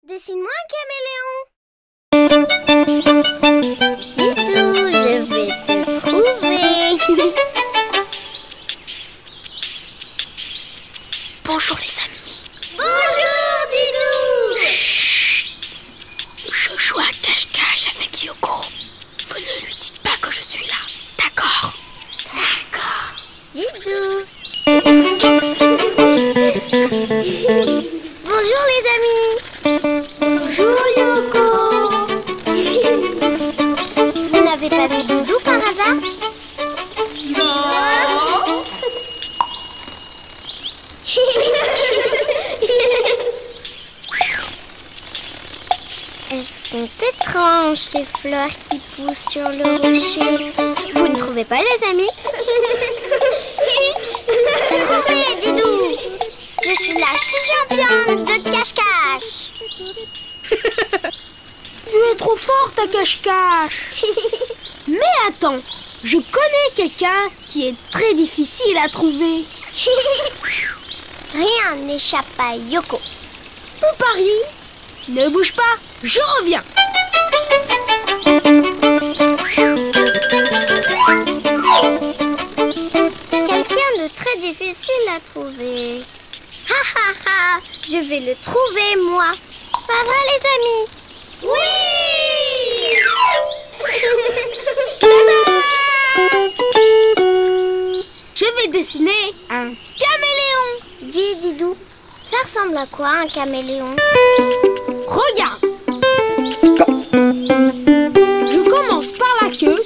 Dessine-moi un caméléon. Didou, je vais te trouver. Bonjour les amis. Bonjour Didou. Chut. Je joue à cache-cache avec Yoko. Vous ne lui dites pas que je suis là, d'accord? D'accord. Didou. Bonjour les amis. Bonjour Yoko. Vous n'avez pas vu Didou par hasard? Non. Elles sont étranges ces fleurs qui poussent sur le rocher. Vous ne trouvez pas les amis? Trouvez Didou. Je suis la championne de cache-cache. Tu es trop forte à cache-cache. Mais attends, je connais quelqu'un qui est très difficile à trouver. Rien n'échappe à Yoko. On parie. Ne bouge pas, je reviens. Quelqu'un de très difficile à trouver. Ha ha ha, je vais le trouver moi. Pas vrai les amis? Oui. Je vais dessiner un caméléon. Dis Didou, ça ressemble à quoi un caméléon? Regarde. Je commence par la queue,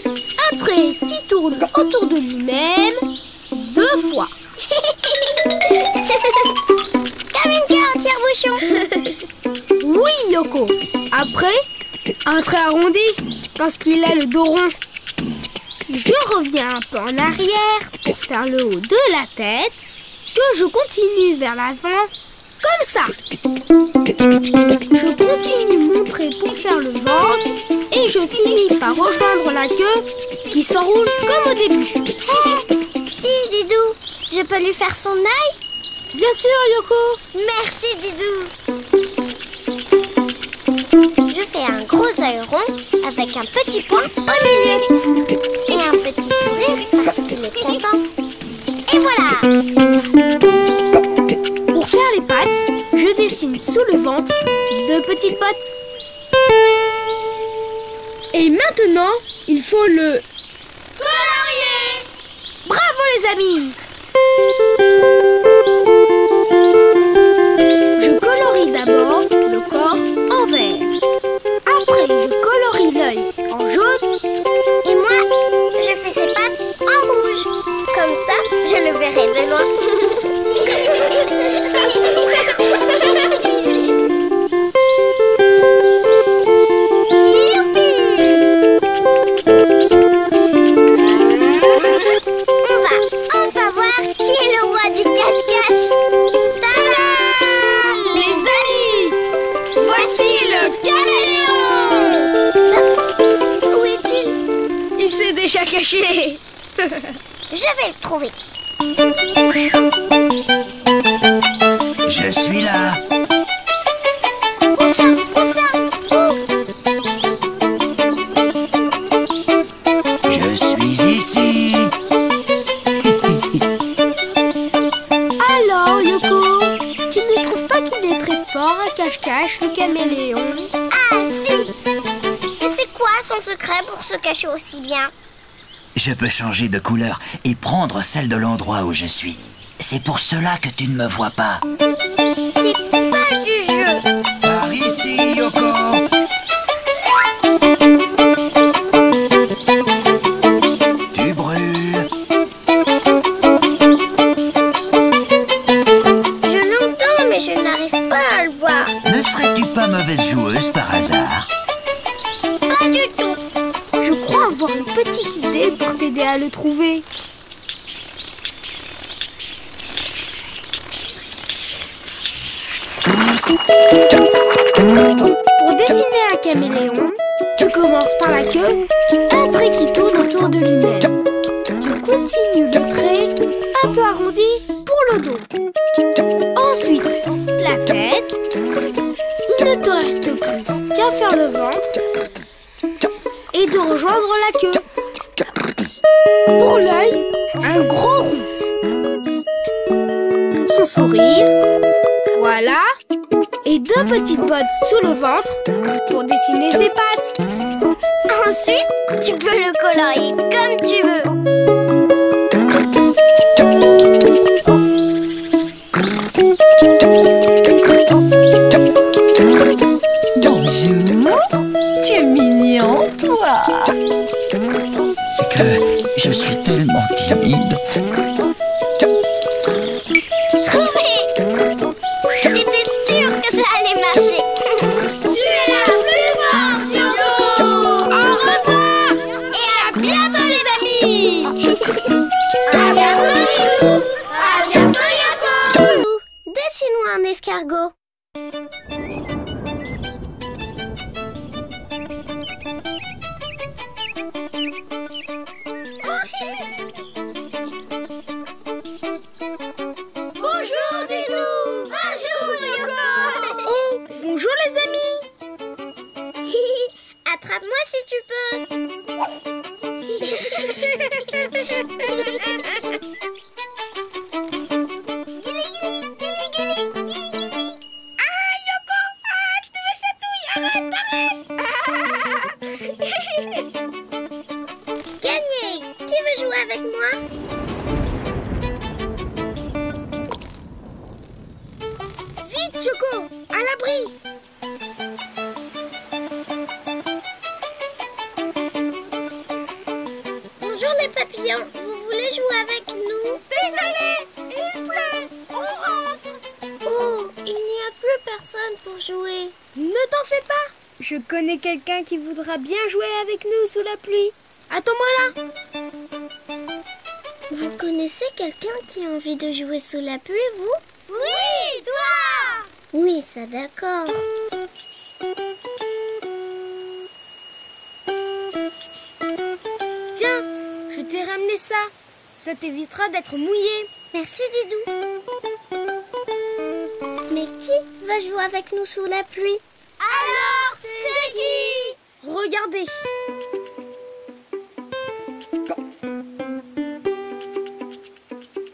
un trait qui tourne autour de lui-même 2 fois. Comme une queue en tire-bouchon. Oui, Yoko. Après, un trait arrondi, parce qu'il a le dos rond. Je reviens un peu en arrière pour faire le haut de la tête, que je continue vers l'avant, comme ça. Je continue mon trait pour faire le ventre, et je finis par rejoindre la queue qui s'enroule comme au début. Dis Didou, je peux lui faire son œil? Bien sûr, Yoko. Merci Didou. Je fais un gros œil rond avec un petit point au milieu. Et un petit sourire parce qu'il est content. Et voilà. Pour faire les pattes, je dessine sous le ventre 2 petites bottes. Et maintenant, il faut le colorier. Bravo les amis. Je colorie d'abord le corps en vert. Après, je colorie l'œil en jaune. Et moi, je fais ses pattes en rouge. Comme ça, je le verrai de loin. Youpi! On va enfin voir qui est le roi du cache-cache. Tada! Les amis, voici le caméléon. Où est-il? Il s'est déjà caché. Je vais le trouver. Je suis là. Où ça? Où ça? Où? Je suis ici. Alors, Yoko, tu ne trouves pas qu'il est très fort à cache-cache, le caméléon? Ah si! Mais c'est quoi son secret pour se cacher aussi bien? Je peux changer de couleur et prendre celle de l'endroit où je suis. C'est pour cela que tu ne me vois pas. C'est pas du jeu. Par ici, Yoko. Tu brûles. Je l'entends, mais je n'arrive pas à le voir. Ne serais-tu pas mauvaise joueuse par hasard? Pas du tout. Je crois avoir une petite idée pour t'aider à le trouver. Pour dessiner un caméléon, tu commences par la queue, un trait qui tourne autour de lui-même. Tu continues le trait un peu arrondi pour le dos. Ensuite, la tête, une me reste plus qu'à faire le ventre et de rejoindre la queue. Pour l'œil, un gros rond. Son sourire, voilà. Et deux petites bottes sous le ventre pour dessiner ses pattes. Ensuite, tu peux le colorier comme tu veux. Bonjour, tu es mignon, toi. C'est que je suis tellement timide. Trouvé! J'étais sûre que ça allait marcher. Tu es la plus forte, Yoko! Au revoir! Et à bientôt, les amis! À bientôt, Lilou! À bientôt, Yoko! Dessine-moi un escargot. Bonjour, Didou! Bonjour, Yoko! Oh, bonjour les amis. Attrape-moi si tu peux. Ah, Yoko! Ah, tu me chatouilles! Arrête, arrête! Gagné! Qui veut jouer avec moi? Vite, Choco, à l'abri. Bonjour les papillons, vous voulez jouer avec nous? Désolé, il pleut, on rentre. Oh, il n'y a plus personne pour jouer. Ne t'en fais pas. Je connais quelqu'un qui voudra bien jouer avec nous sous la pluie. Attends-moi là. Vous connaissez quelqu'un qui a envie de jouer sous la pluie, vous? Oui, toi! Oui, ça d'accord. Tiens, je t'ai ramené ça. Ça t'évitera d'être mouillé. Merci, Didou. Mais qui va jouer avec nous sous la pluie? Alors, c'est qui? Regardez.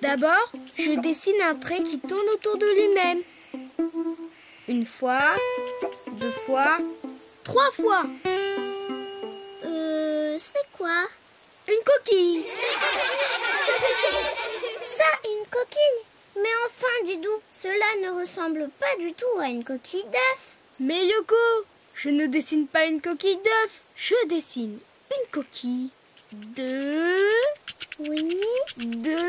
D'abord, je dessine un trait qui tourne autour de lui-même. Une fois, 2 fois, 3 fois. C'est quoi? Une coquille. Ça, une coquille? Mais enfin, Didou, cela ne ressemble pas du tout à une coquille d'œuf. Mais Yoko, je ne dessine pas une coquille d'œuf. Je dessine une coquille de... Oui. Devine.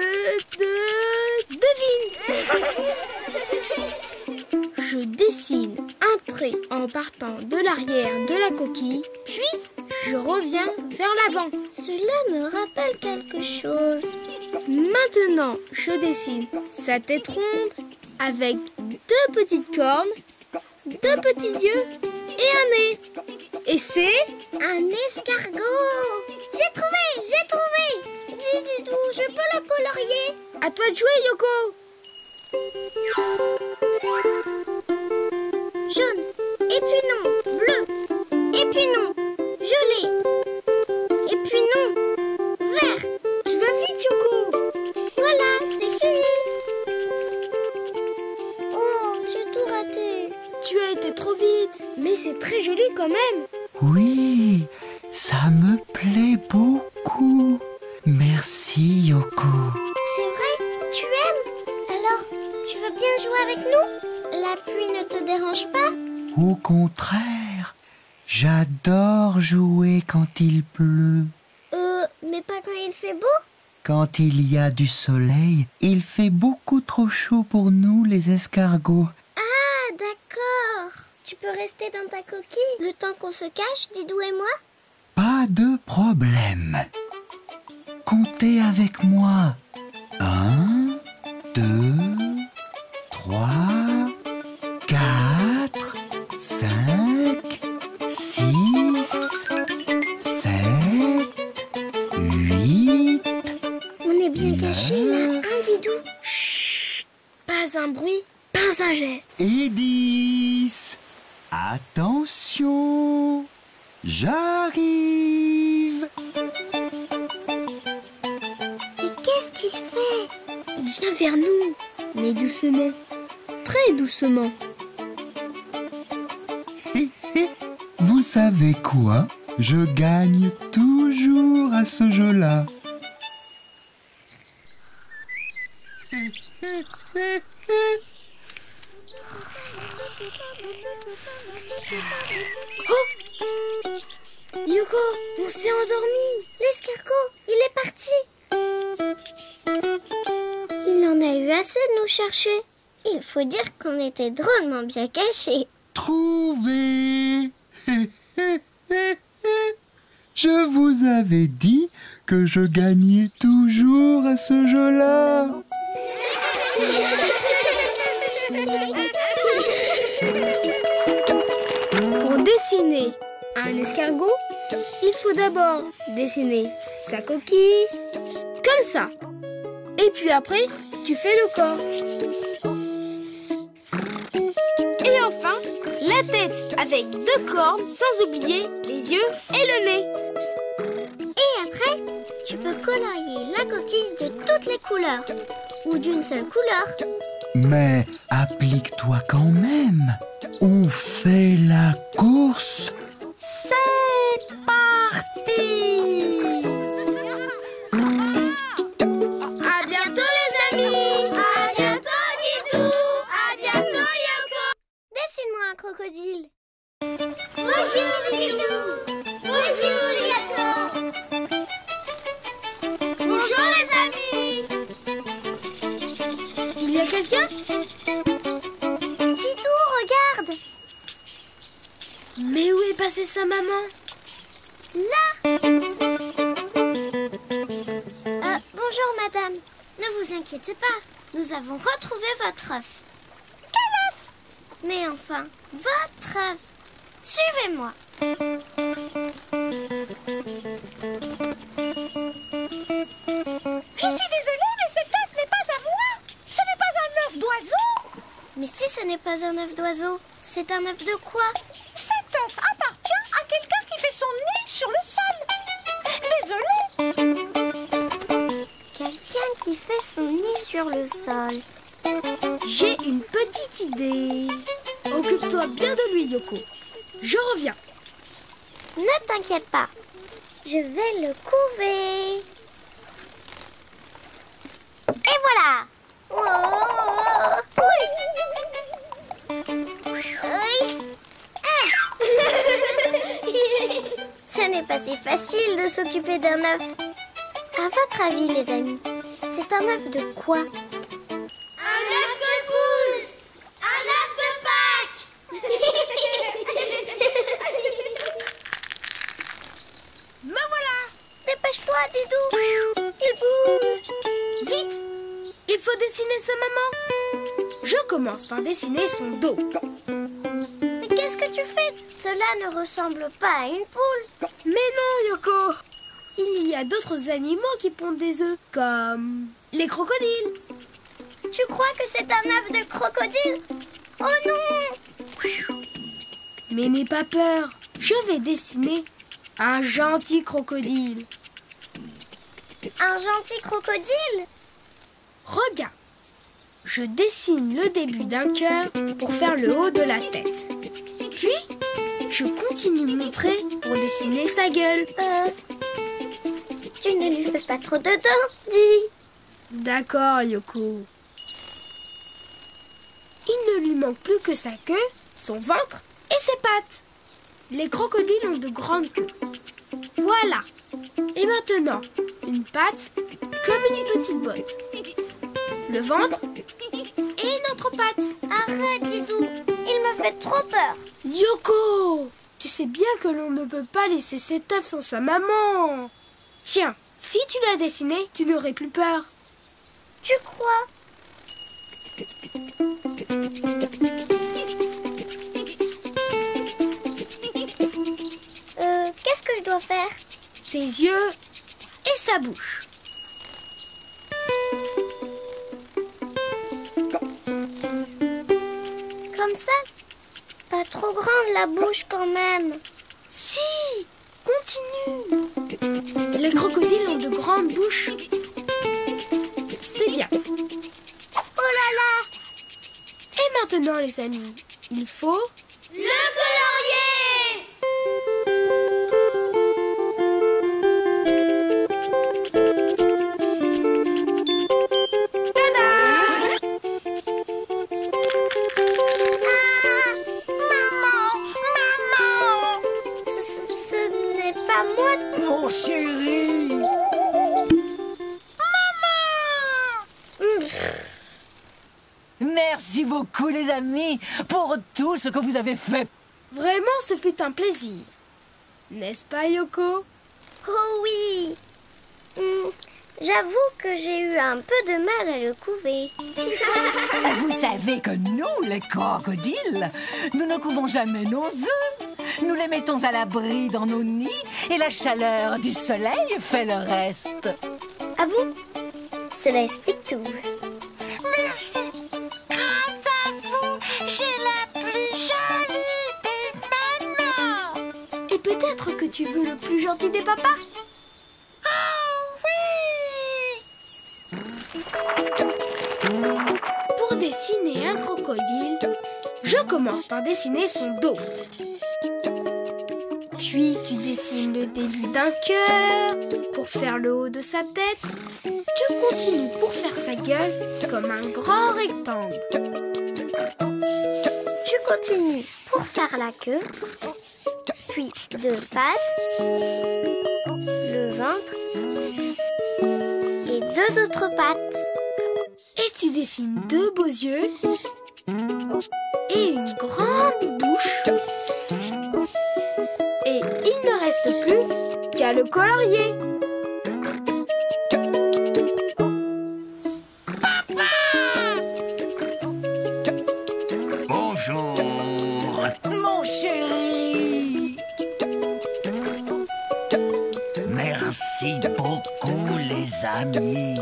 Je dessine un trait en partant de l'arrière de la coquille, puis je reviens vers l'avant. Cela me rappelle quelque chose. Maintenant, je dessine sa tête ronde avec 2 petites cornes, 2 petits yeux et un nez. Et c'est un escargot. J'ai trouvé. Dis, Didou, je peux le colorier? À toi de jouer, Yoko. Jaune, et puis non, bleu, et puis non, violet, et puis non, vert. Tu vas vite, Yoko. Voilà, c'est fini. Oh, j'ai tout raté. Tu as été trop vite, mais c'est très joli quand même. Oui, ça me plaît beaucoup. Merci, Yoko. C'est vrai, tu aimes? Alors, tu veux bien jouer avec nous? La pluie ne te dérange pas? Au contraire, j'adore jouer quand il pleut. Mais pas quand il fait beau? Quand il y a du soleil, il fait beaucoup trop chaud pour nous, les escargots. Ah, d'accord. Tu peux rester dans ta coquille le temps qu'on se cache, Didou et moi? Pas de problème. Comptez avec moi. 1, 2, 3, 4, 5, 6, 7, 8. On est bien cachés là, hein, Didou? Chut, pas un bruit, pas un geste. Et 10. À Attention, j'arrive. Et qu'est-ce qu'il fait? Il vient vers nous, mais doucement, très doucement. Vous savez quoi? Je gagne toujours à ce jeu-là. Yoko, on s'est endormi. L'escargot, il est parti. Il en a eu assez de nous chercher. Il faut dire qu'on était drôlement bien cachés. Trouvé. Je vous avais dit que je gagnais toujours à ce jeu-là. Pour dessiner un escargot, il faut d'abord dessiner sa coquille, comme ça. Et puis après, tu fais le corps. Et enfin, la tête avec 2 cornes, sans oublier les yeux et le nez. Et après, tu peux colorier la coquille de toutes les couleurs. Ou d'une seule couleur. Mais applique-toi quand même. On fait la course. C'est parti! À bientôt les amis! À bientôt Didou! À bientôt Yoko! Dessine-moi un crocodile. Bonjour Didou! Bonjour Yoko! Bonjour les amis! Il y a quelqu'un? Didou, regarde! Mais où est passée sa maman? Là! Bonjour madame. Ne vous inquiétez pas. Nous avons retrouvé votre œuf. Quel œuf? Mais enfin, votre œuf. Suivez-moi. Je suis désolée, mais cet œuf n'est pas à moi. Ce n'est pas un œuf d'oiseau. Mais si ce n'est pas un œuf d'oiseau, c'est un œuf de quoi? Cet œuf appartient à quelqu'un qui fait son nid sur le sol. Désolée. Quelqu'un qui fait son nid sur le sol. J'ai une petite idée. Occupe-toi bien de lui, Yoko. Je reviens. Ne t'inquiète pas. Je vais le couver. Et voilà. Oui. Ce n'est pas si facile de s'occuper d'un œuf. À votre avis, les amis, c'est un œuf de quoi? Un œuf de poule. Un œuf de Pâques. Me voilà. Dépêche-toi, Didou. Il bouge. Vite. Il faut dessiner sa maman. Je commence par dessiner son dos. Mais qu'est-ce que tu fais? Cela ne ressemble pas à une poule. Mais non, Yoko. Il y a d'autres animaux qui pondent des œufs, comme les crocodiles. Tu crois que c'est un œuf de crocodile? Oh non! Mais n'aie pas peur. Je vais dessiner un gentil crocodile. Un gentil crocodile? Regarde. Je dessine le début d'un cœur pour faire le haut de la tête. Puis, je continue de montrer pour dessiner sa gueule. Tu ne lui fais pas trop de dents, dis. D'accord, Yoko. Il ne lui manque plus que sa queue, son ventre et ses pattes. Les crocodiles ont de grandes queues. Voilà. Et maintenant, une patte comme une petite botte. Le ventre et une autre patte. Arrête, Didou. Il me fait trop peur. Yoko, tu sais bien que l'on ne peut pas laisser cet œuf sans sa maman. Tiens, si tu l'as dessiné, tu n'aurais plus peur. Tu crois? Qu'est-ce que je dois faire? Ses yeux et sa bouche. Comme ça? pas trop grande la bouche quand même. Si, continue. Les crocodiles ont de grandes bouches. C'est bien. Oh là là! Et maintenant, les amis, il faut... Le colorier! Tada! Maman! Ce n'est pas moi. Mon chéri! Merci beaucoup les amis pour tout ce que vous avez fait. Vraiment, ce fut un plaisir. N'est-ce pas, Yoko? Oh oui. J'avoue que j'ai eu un peu de mal à le couver. Vous savez que nous, les crocodiles, nous ne couvons jamais nos œufs. Nous les mettons à l'abri dans nos nids et la chaleur du soleil fait le reste. Ah bon? Cela explique tout. Merci. Grâce à vous, j'ai la plus jolie des mamans. Et peut-être que tu veux le plus gentil des papas? Oh oui. Pour dessiner un crocodile, je commence par dessiner son dos. Puis tu dessines le début d'un cœur pour faire le haut de sa tête. Tu continues pour faire sa gueule comme un grand rectangle. Tu continues pour faire la queue, puis deux pattes, le ventre et deux autres pattes. Et tu dessines deux beaux yeux et une grande bouche. Et il ne reste plus qu'à le colorier. Bonjour. Mon chéri! Merci beaucoup les amis.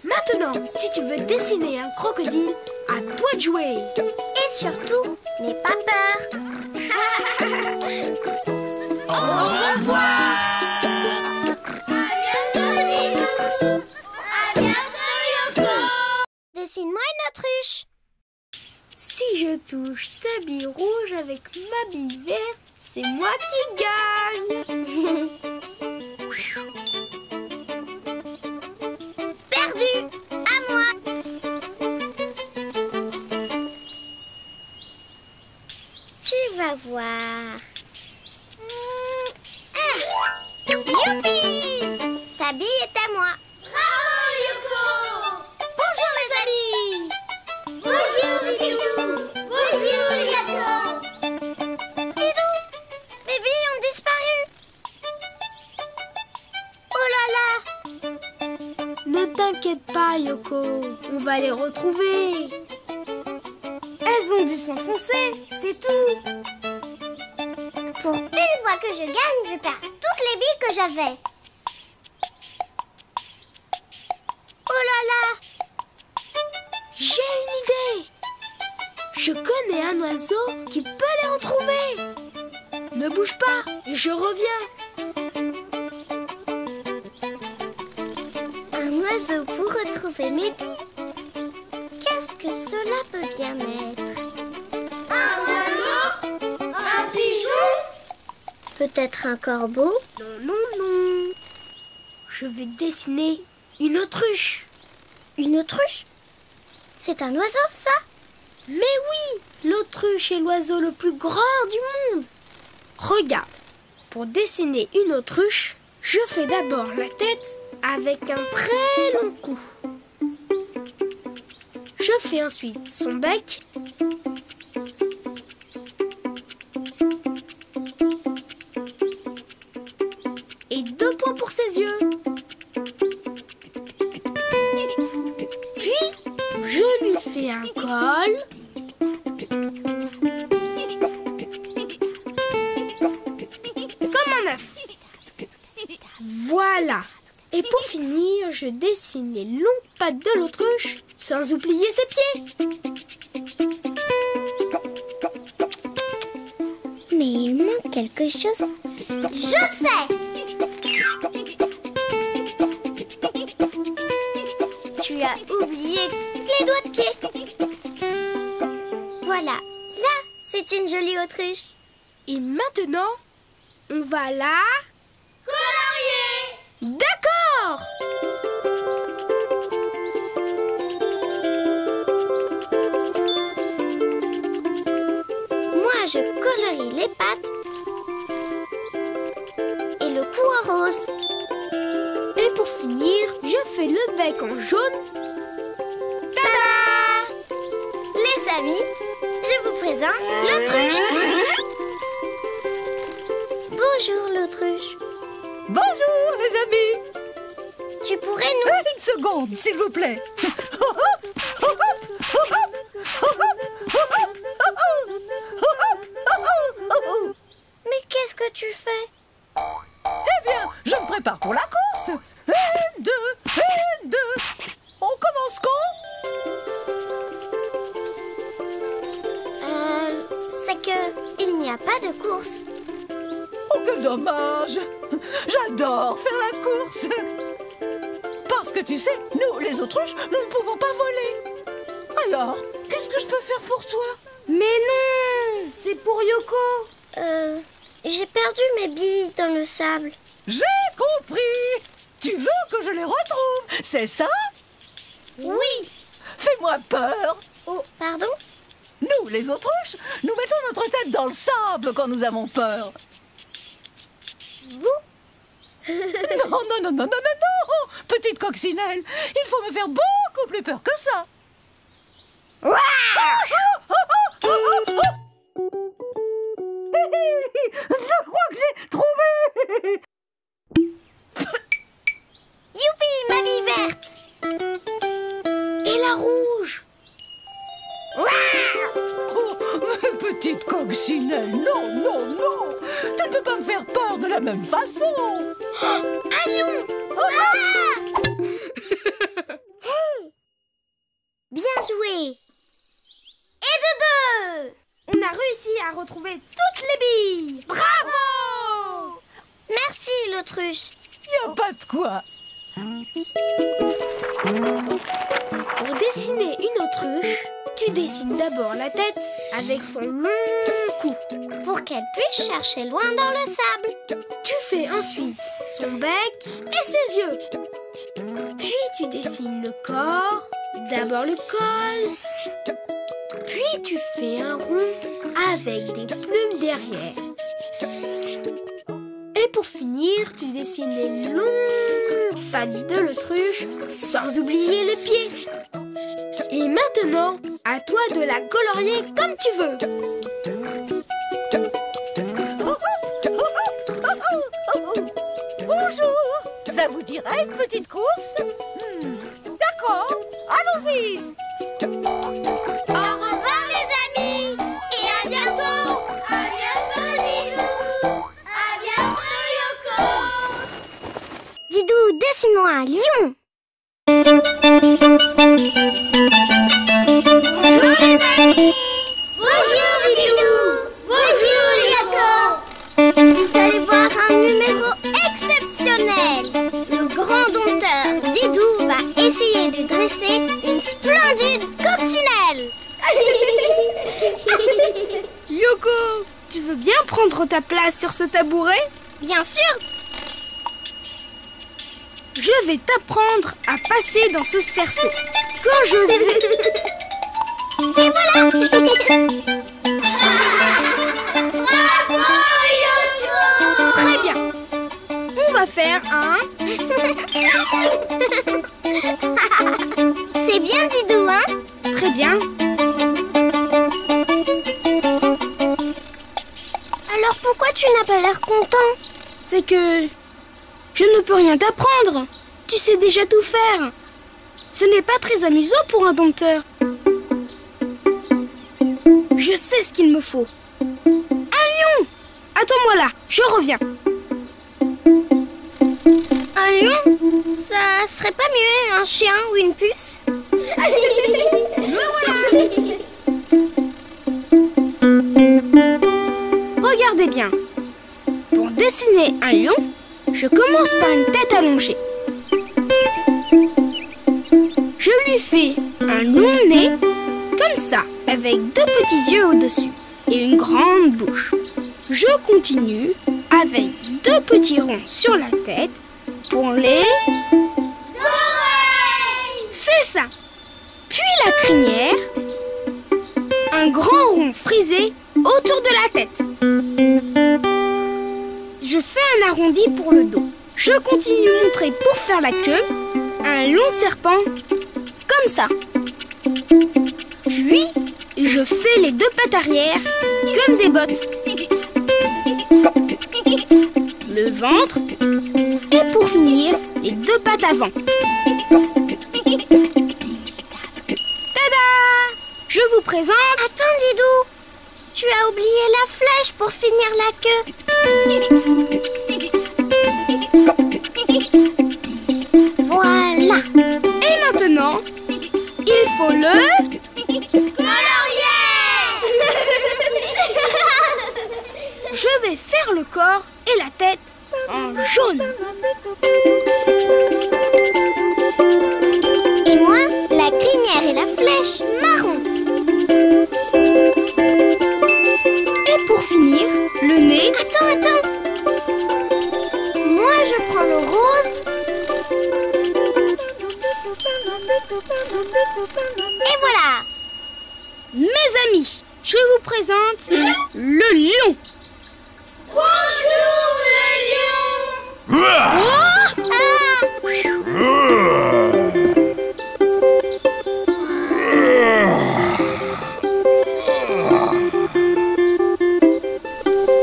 Maintenant, si tu veux dessiner un crocodile, à toi de jouer. Et surtout, n'aie pas peur. Au revoir. À bientôt, Yoko. Dessine-moi une autruche. Si je touche ta bille rouge avec ma bille verte, c'est moi qui gagne. Perdu. À moi. Tu vas voir. Youpi! Ta bille est à moi. Bravo, Yoko! Bonjour, les amis! Bonjour, Didou! Bonjour, les gâteaux! Didou! Mes billes ont disparu! Oh là là! Ne t'inquiète pas, Yoko, on va les retrouver. Elles ont dû s'enfoncer, c'est tout. Pour une fois que je gagne, je perds toutes les billes que j'avais. Oh là là! J'ai une idée. Je connais un oiseau qui peut les retrouver. Ne bouge pas, je reviens. Un oiseau pour retrouver mes billes. Qu'est-ce que cela peut bien être? Un oiseau? Un pigeon? Peut-être un corbeau? Non, non, non. Je vais dessiner une autruche. Une autruche? C'est un oiseau, ça? Mais oui, l'autruche est l'oiseau le plus grand du monde. Regarde, pour dessiner une autruche, je fais d'abord la tête avec un très long cou. Je fais ensuite son bec. Et 2 points pour ses yeux. Puis, je lui fais un col. Comme un œuf. Voilà. Et pour finir, je dessine les longues pattes de l'autruche, sans oublier ses pieds. Il manque quelque chose. Je sais! Tu as oublié les doigts de pied. Voilà, là, c'est une jolie autruche. Et maintenant, on va la... Colorier! D'accord! Moi, je colorie les pattes et le cou en rose. Et pour finir, je fais le bec en jaune. Tada! Les amis, je vous présente l'autruche. Bonjour l'autruche. Bonjour, les amis. Tu pourrais nous... Une seconde, s'il vous plaît. Mais qu'est-ce que tu fais? Eh bien, je me prépare pour la course. Une, deux. On commence quand? C'est que il n'y a pas de course. Oh, que dommage. J'adore faire la course. Parce que tu sais, nous, les autruches, nous ne pouvons pas voler. Alors, qu'est-ce que je peux faire pour toi? Mais non, c'est pour Yoko. J'ai perdu mes billes dans le sable. J'ai compris. Tu veux que je les retrouve, c'est ça? Oui. Fais-moi peur. Oh, pardon? Nous, les autruches, nous mettons notre tête dans le sable quand nous avons peur. Vous? Non. Petite coccinelle, il faut me faire beaucoup plus peur que ça. Je crois que j'ai trouvé. Youpi, ma bille verte. Et la rouge. Oh, petite coccinelle, non. Tu ne peux pas me faire peur de la même façon. Allons. Bien joué. Et de deux. On a réussi à retrouver toutes les billes. Bravo. Merci l'autruche. Y a pas de quoi. Pour dessiner une autruche, tu dessines d'abord la tête avec son long cou. Pour qu'elle puisse chercher loin dans le sable. Tu fais ensuite son bec et ses yeux. Puis tu dessines le corps, d'abord le col. Puis tu fais un rond avec des plumes derrière. Et pour finir, tu dessines les longues pattes de l'autruche, sans oublier les pieds. Et maintenant, à toi de la colorier comme tu veux. Bonjour. Ça vous dirait une petite course? D'accord, allons-y. Au revoir les amis. Et à bientôt. À bientôt Didou. À bientôt Yoko. Didou, dessine-moi un lion. Bonjour les amis. Bonjour Didou. Bonjour Yoko. Vous allez voir un numéro exceptionnel. Le grand dompteur Didou va essayer de dresser une splendide coccinelle. Yoko, tu veux bien prendre ta place sur ce tabouret? Bien sûr. Je vais t'apprendre à passer dans ce cerceau. Quand je vais... Et voilà. Bravo Yoko. Très bien. On va faire un... C'est bien Didou, hein? Très bien. Alors pourquoi tu n'as pas l'air content? C'est que... je ne peux rien t'apprendre. Tu sais déjà tout faire. Ce n'est pas très amusant pour un dompteur. Je sais ce qu'il me faut. Un lion! Attends-moi là, je reviens. Un lion? Ça serait pas mieux un chien ou une puce? Me voilà! Regardez bien. Pour dessiner un lion, je commence par une tête allongée. Je lui fais un long nez, comme ça, avec 2 petits yeux au-dessus et une grande bouche. Je continue avec 2 petits ronds sur la tête pour les oreilles. C'est ça. Puis la crinière, un grand rond frisé autour de la tête. Je fais un arrondi pour le dos. Je continue de montrer pour faire la queue un long serpent comme ça. Puis je fais les 2 pattes arrière comme des bottes. Le ventre et pour finir les 2 pattes avant. Tada! Je vous présente... Attends, Didou, tu as oublié la flèche pour finir la queue. Voilà. Et maintenant, il faut le... Colorier. Je vais faire le corps et la tête en jaune. Et moi, la crinière et la flèche marron. Et pour finir, le nez... Attends. Moi, je prends le rose. Et voilà. Mes amis, je vous présente le lion. Bonjour, le lion.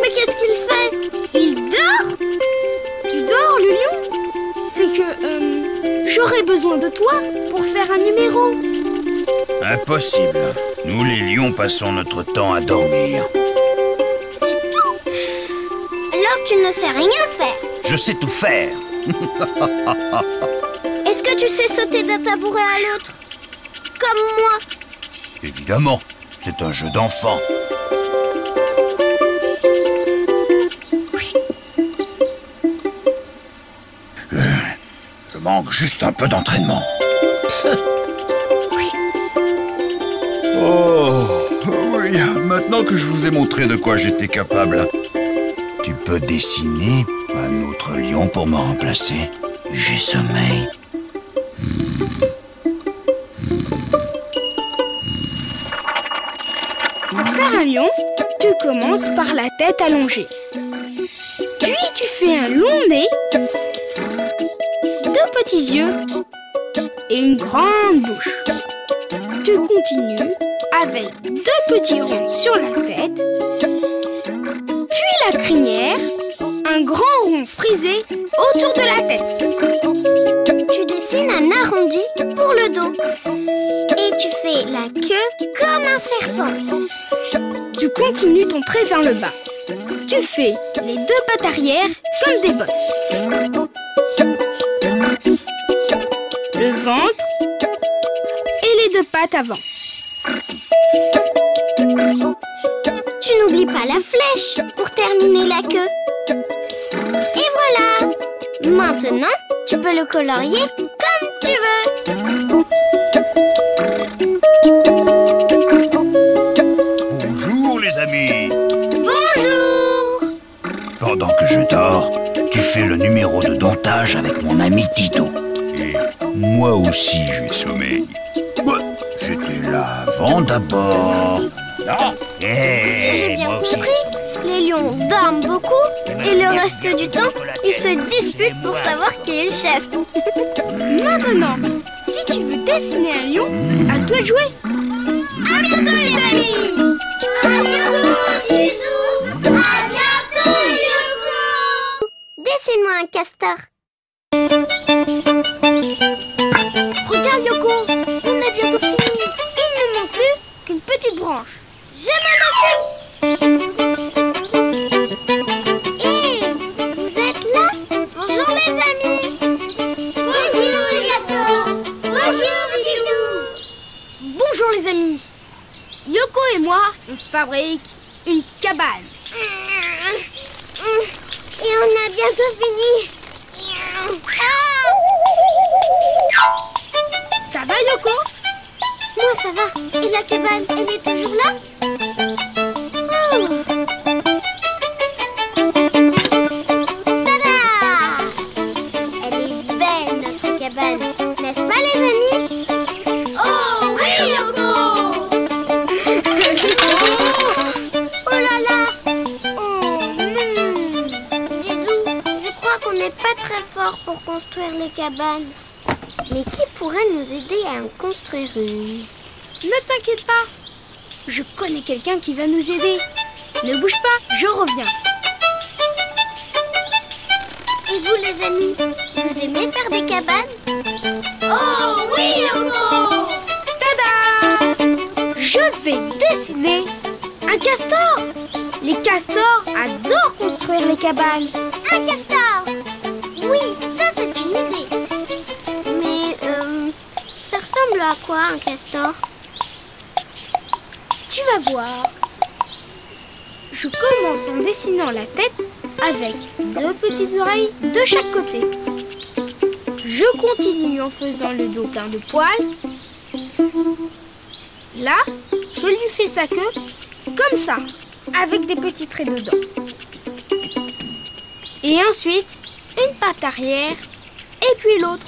Mais qu'est-ce qu'il fait? Il dort? Tu dors, le lion? C'est que j'aurais besoin de toi pour faire un numéro. Impossible. Nous, les lions, passons notre temps à dormir. C'est tout. Alors tu ne sais rien faire. Je sais tout faire. Est-ce que tu sais sauter d'un tabouret à l'autre? Comme moi. Évidemment, c'est un jeu d'enfant. Je manque juste un peu d'entraînement. Oh, oui, maintenant que je vous ai montré de quoi j'étais capable, tu peux dessiner un autre lion pour me remplacer. J'ai sommeil. Pour faire un lion, tu commences par la tête allongée. Puis tu fais un long nez, 2 petits yeux et une grande bouche. Tu continues avec 2 petits ronds sur la tête, puis la crinière, un grand rond frisé autour de la tête. Tu dessines un arrondi pour le dos. Et tu fais la queue comme un serpent. Tu continues ton trait vers le bas. Tu fais les 2 pattes arrière comme des bottes. Le ventre et les 2 pattes avant. Tu n'oublies pas la flèche pour terminer la queue. Et voilà. Maintenant, tu peux le colorier comme tu veux. Bonjour les amis. Bonjour. Pendant que je dors, tu fais le numéro de domptage avec mon ami Tito. Et moi aussi j'ai sommeil. J'étais là avant d'abord. Ah, Si j'ai bien moi aussi, compris, j'ai sommeil. les lions dorment beaucoup et le reste du temps, ils se disputent pour savoir qui est le chef. Maintenant, si tu veux dessiner un lion, à toi de jouer. À bientôt les amis. À bientôt Didou. À bientôt Yoko. Dessine-moi un castor. Regarde Yoko, on a bientôt fini. Il ne manque plus qu'une petite branche. Je m'en occupe. Hé, vous êtes là? Bonjour les amis. Bonjour Yoko. Bonjour Didou. Bonjour les amis. Yoko et moi, on fabrique une cabane. bientôt fini. Ça va, Yoko? Moi, ça va. Et la cabane, elle est toujours là? Oh. Tada! Elle est belle, notre cabane. N'est-ce pas, les amis? Oh oui, Yoko! Oh là là! Didou, je crois qu'on n'est pas très fort pour construire les cabanes. Mais qui pourrait nous aider à en construire une? Ne t'inquiète pas. Je connais quelqu'un qui va nous aider. Ne bouge pas, je reviens. Et vous, les amis, vous aimez faire des cabanes? Oh oui, Yoko! Tada! Je vais dessiner un castor. Les castors adorent construire les cabanes. Un castor! Oui, ça c'est une idée. Mais ça ressemble à quoi un castor? Tu vas voir. Je commence en dessinant la tête avec 2 petites oreilles de chaque côté. Je continue en faisant le dos plein de poils. Là, je lui fais sa queue comme ça, avec des petits traits dedans. Et ensuite, une patte arrière et puis l'autre.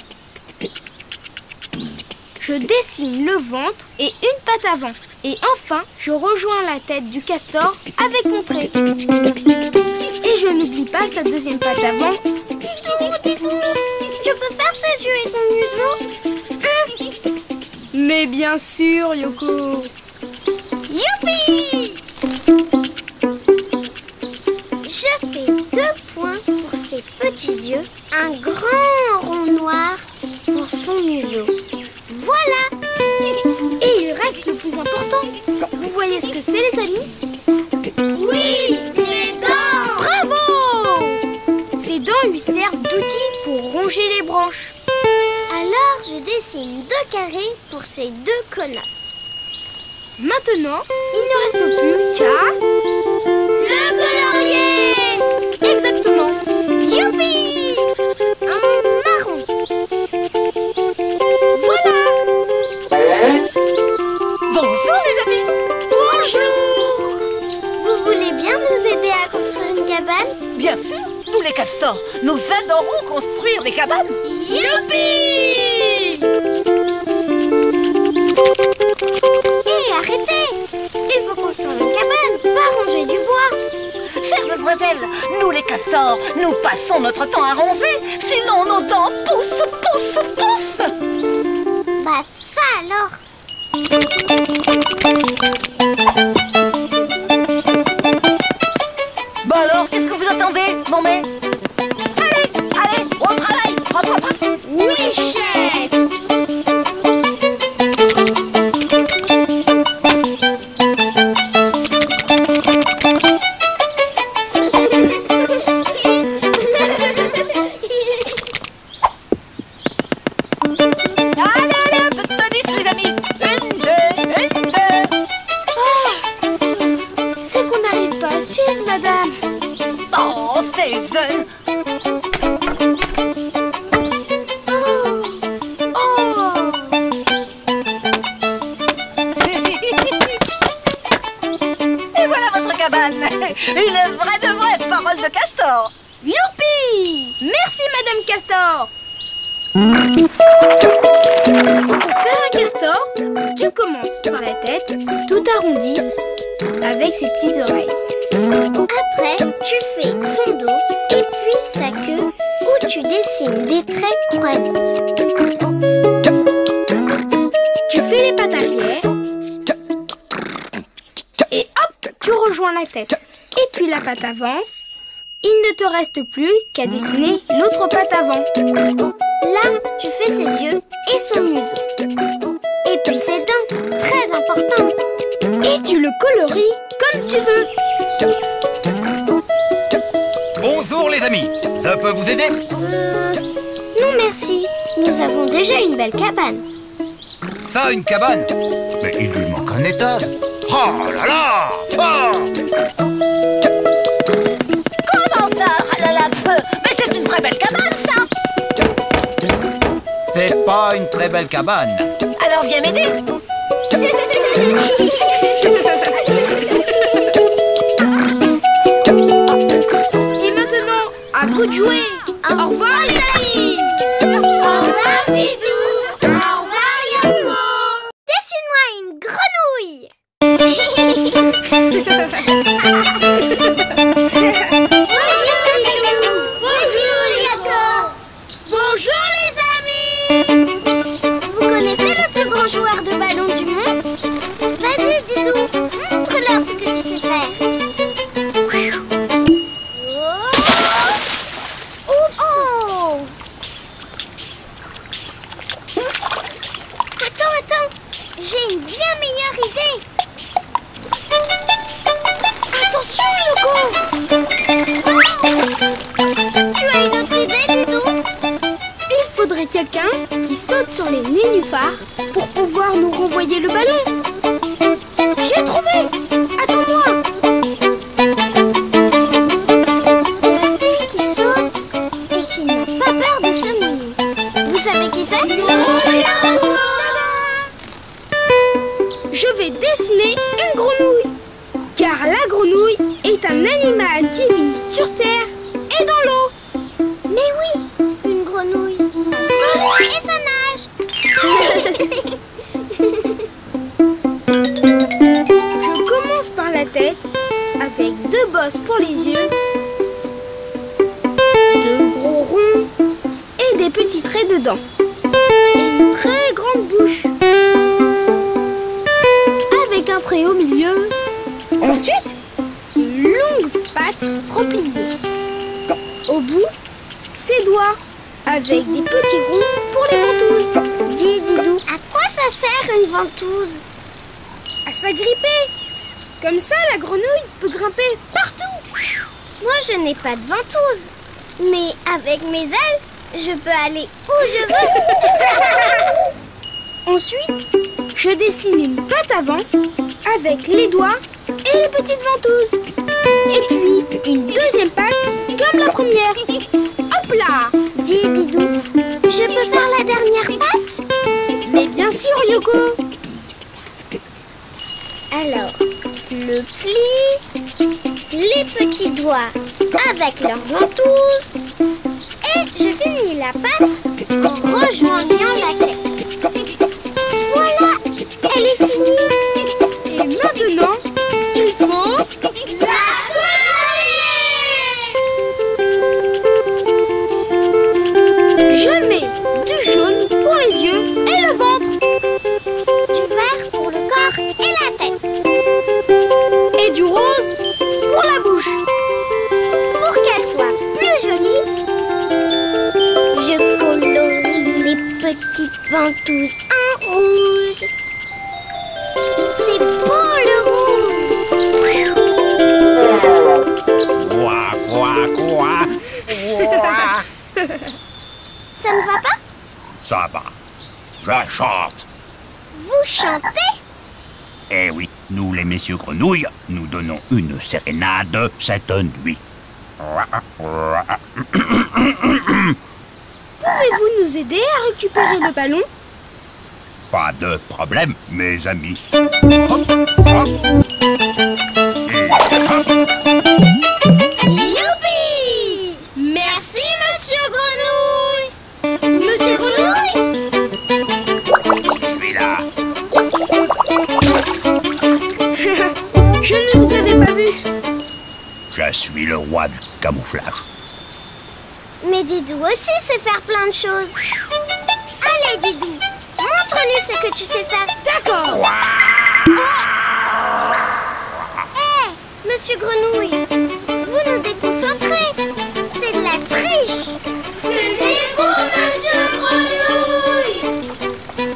Je dessine le ventre et une patte avant. Et enfin, je rejoins la tête du castor avec mon trait. Et je n'oublie pas sa deuxième patte avant. Didou, je peux faire ses yeux et son museau? Mais bien sûr, Yoko. Youpi! Je fais 2 points pour ses petits yeux, un grand rond noir pour son museau. Voilà! Et il reste le plus important. Vous voyez ce que c'est, les amis? Oui, les dents! Bravo! Ces dents lui servent d'outils pour ronger les branches. Alors, je dessine 2 carrés pour ces 2 connards. Maintenant, il ne reste plus qu'à... Le colorier! Exactement. Youpi! Un marron. Voilà. Bonjour les amis. Bonjour! Vous voulez bien nous aider à construire une cabane? Bien sûr, nous les castors, nous adorons construire des cabanes. Youpi! Hé, arrêtez! Il faut construire une cabane, pas ranger du bois. Chère demoiselle, nous les castors, nous passons notre temps à ronger, sinon nos dents poussent. Bah ça alors! Bah alors, qu'est-ce que vous attendez? Non mais... Allez, au travail. Hop. Oui, chef! Allez, un peu de tennis les amis. Une, deux. C'est qu'on n'arrive pas à suivre, madame. Oh, c'est eux. Et voilà votre cabane. Une vraie parole de castor. Youpi! Merci, Madame Castor. Pour faire un castor, tu commences par la tête, tout arrondie, avec ses petites oreilles. Après, tu fais son dos et puis sa queue où tu dessines des traits croisés. Tu fais les pattes arrière. Et hop, tu rejoins la tête. Et puis la patte avant. Il ne te reste plus qu'à dessiner l'autre patte avant. Là, tu fais ses yeux et son museau. Et puis ses dents, très important. Et tu le colories comme tu veux. Bonjour les amis, ça peut vous aider? Non merci, nous avons déjà une belle cabane. Ça, une cabane? Mais il lui manque un étage. Oh là là, fort! Comment ça, ralala, mais c'est pas une très belle cabane. Alors viens m'aider. Et maintenant, à vous de jouer. Au revoir les amis. Au revoir, Didou. Au revoir, Yoko. Dessine-moi une grenouille. Bonjour, Didou. Bonjour, Yoko. Bonjour, les amis. Vous connaissez le plus grand joueur de ballon du monde? Vas-y, Didou, montre-leur ce que tu sais faire. Oh! Attends, j'ai une bien meilleure idée. Attention, Yoko! Tu as une autre idée, Didou? Il faudrait quelqu'un qui saute sur les nénuphars pour pouvoir nous renvoyer le ballon. J'ai trouvé! Attends-moi! Quelqu'un qui saute et qui n'a pas peur de se mouiller. Vous savez qui c'est? Je vais dessiner une grenouille. Car la grenouille est un animal qui vit sur terre et dans l'eau. Mais oui, une grenouille, ça saute et ça nage. Je commence par la tête avec 2 bosses pour les yeux, 2 gros ronds et des petits traits dedans. Et une très grande bouche avec un trait au milieu. Ensuite, une longue patte repliée. Au bout, ses doigts avec des petits ronds pour les ventouses. Dis, Didou, à quoi ça sert une ventouse? À s'agripper. Comme ça, la grenouille peut grimper partout. Moi, je n'ai pas de ventouse. Mais avec mes ailes, je peux aller où je veux. Ensuite, je dessine une patte avant avec les doigts et les petites ventouses. Et puis, une deuxième patte comme la première. Hop là! Dis, Didou, je peux faire la dernière patte? Mais bien sûr, Yoko! Alors, le pli, les petits doigts avec leurs ventouses, et je finis la patte en rejoignant la tête. Voilà, elle est finie. Et maintenant, il faut... La Je mets du jaune pour les yeux et le ventre. Du vert pour le corps et la tête. Et du rose pour la bouche. Pour qu'elle soit plus jolie, je colorie les petites ventouses en rouge. C'est beau le rouge. Quoi, quoi, quoi? Ça ne va pas? Ça va. Je chante. Vous chantez? Eh oui, nous les messieurs grenouilles, nous donnons une sérénade cette nuit. Pouvez-vous nous aider à récupérer le ballon? Pas de problème, mes amis. Hop, hop. Et hop. Youpi! Merci, Monsieur Grenouille! Monsieur Grenouille? Je suis là. Je ne vous avais pas vu. Je suis le roi du camouflage. Mais Didou aussi sait faire plein de choses. Allez, Didou, montre-nous ce que tu sais faire. D'accord. Hé, Monsieur Grenouille, vous nous déconcentrez. C'est de la triche. Taisez-vous, Monsieur Grenouille!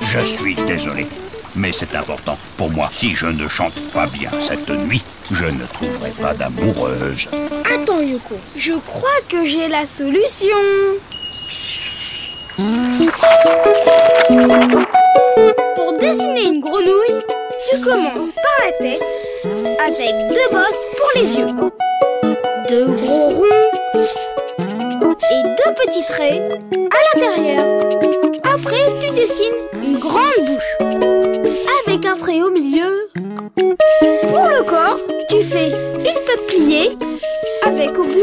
Je suis désolé, mais c'est important pour moi. Si je ne chante pas bien cette nuit, je ne trouverai pas d'amoureuse. Attends, Yoko. Je crois que j'ai la solution. Pour dessiner une grenouille, tu commences par la tête avec 2 bosses pour les yeux, 2 gros ronds et 2 petits traits à l'intérieur. Après, tu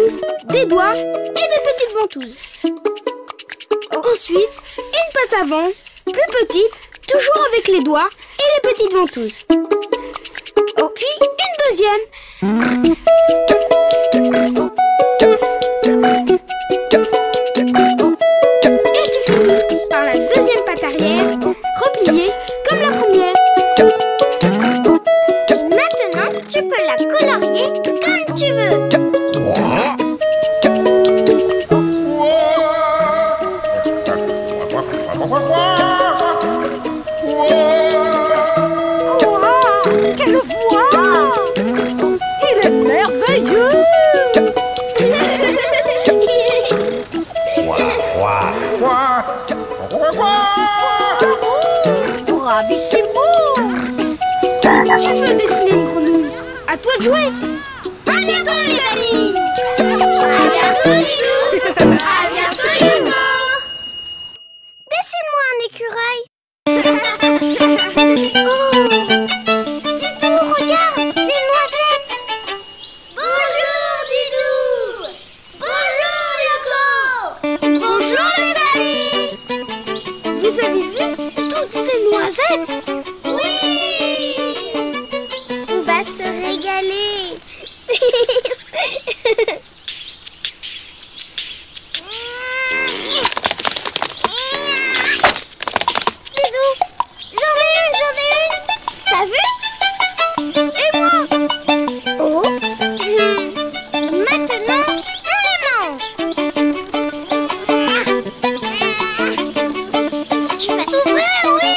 ventouses, des doigts et des petites ventouses. Ensuite, une patte avant, plus petite, toujours avec les doigts et les petites ventouses. Puis une deuxième. Et tu finis par la deuxième patte arrière, repliée comme la première. Et maintenant, tu peux la colorier comme tu veux. Quelle voix! Il est merveilleux! Bravissimo! Tu veux dessiner une grenouille? À toi de jouer. À bientôt les amis. À bientôt Didou. À bientôt Hugo. Dessine-moi un écureuil. Didou, regarde, des noisettes. Bonjour Didou. Bonjour Hugo. Bonjour les amis. Vous avez vu toutes ces noisettes? Oui. On va se régaler. Didou, j'en ai une. T'as vu? Et moi? Oh. Maintenant, on les mange. Tu vas t'ouvrir, oui?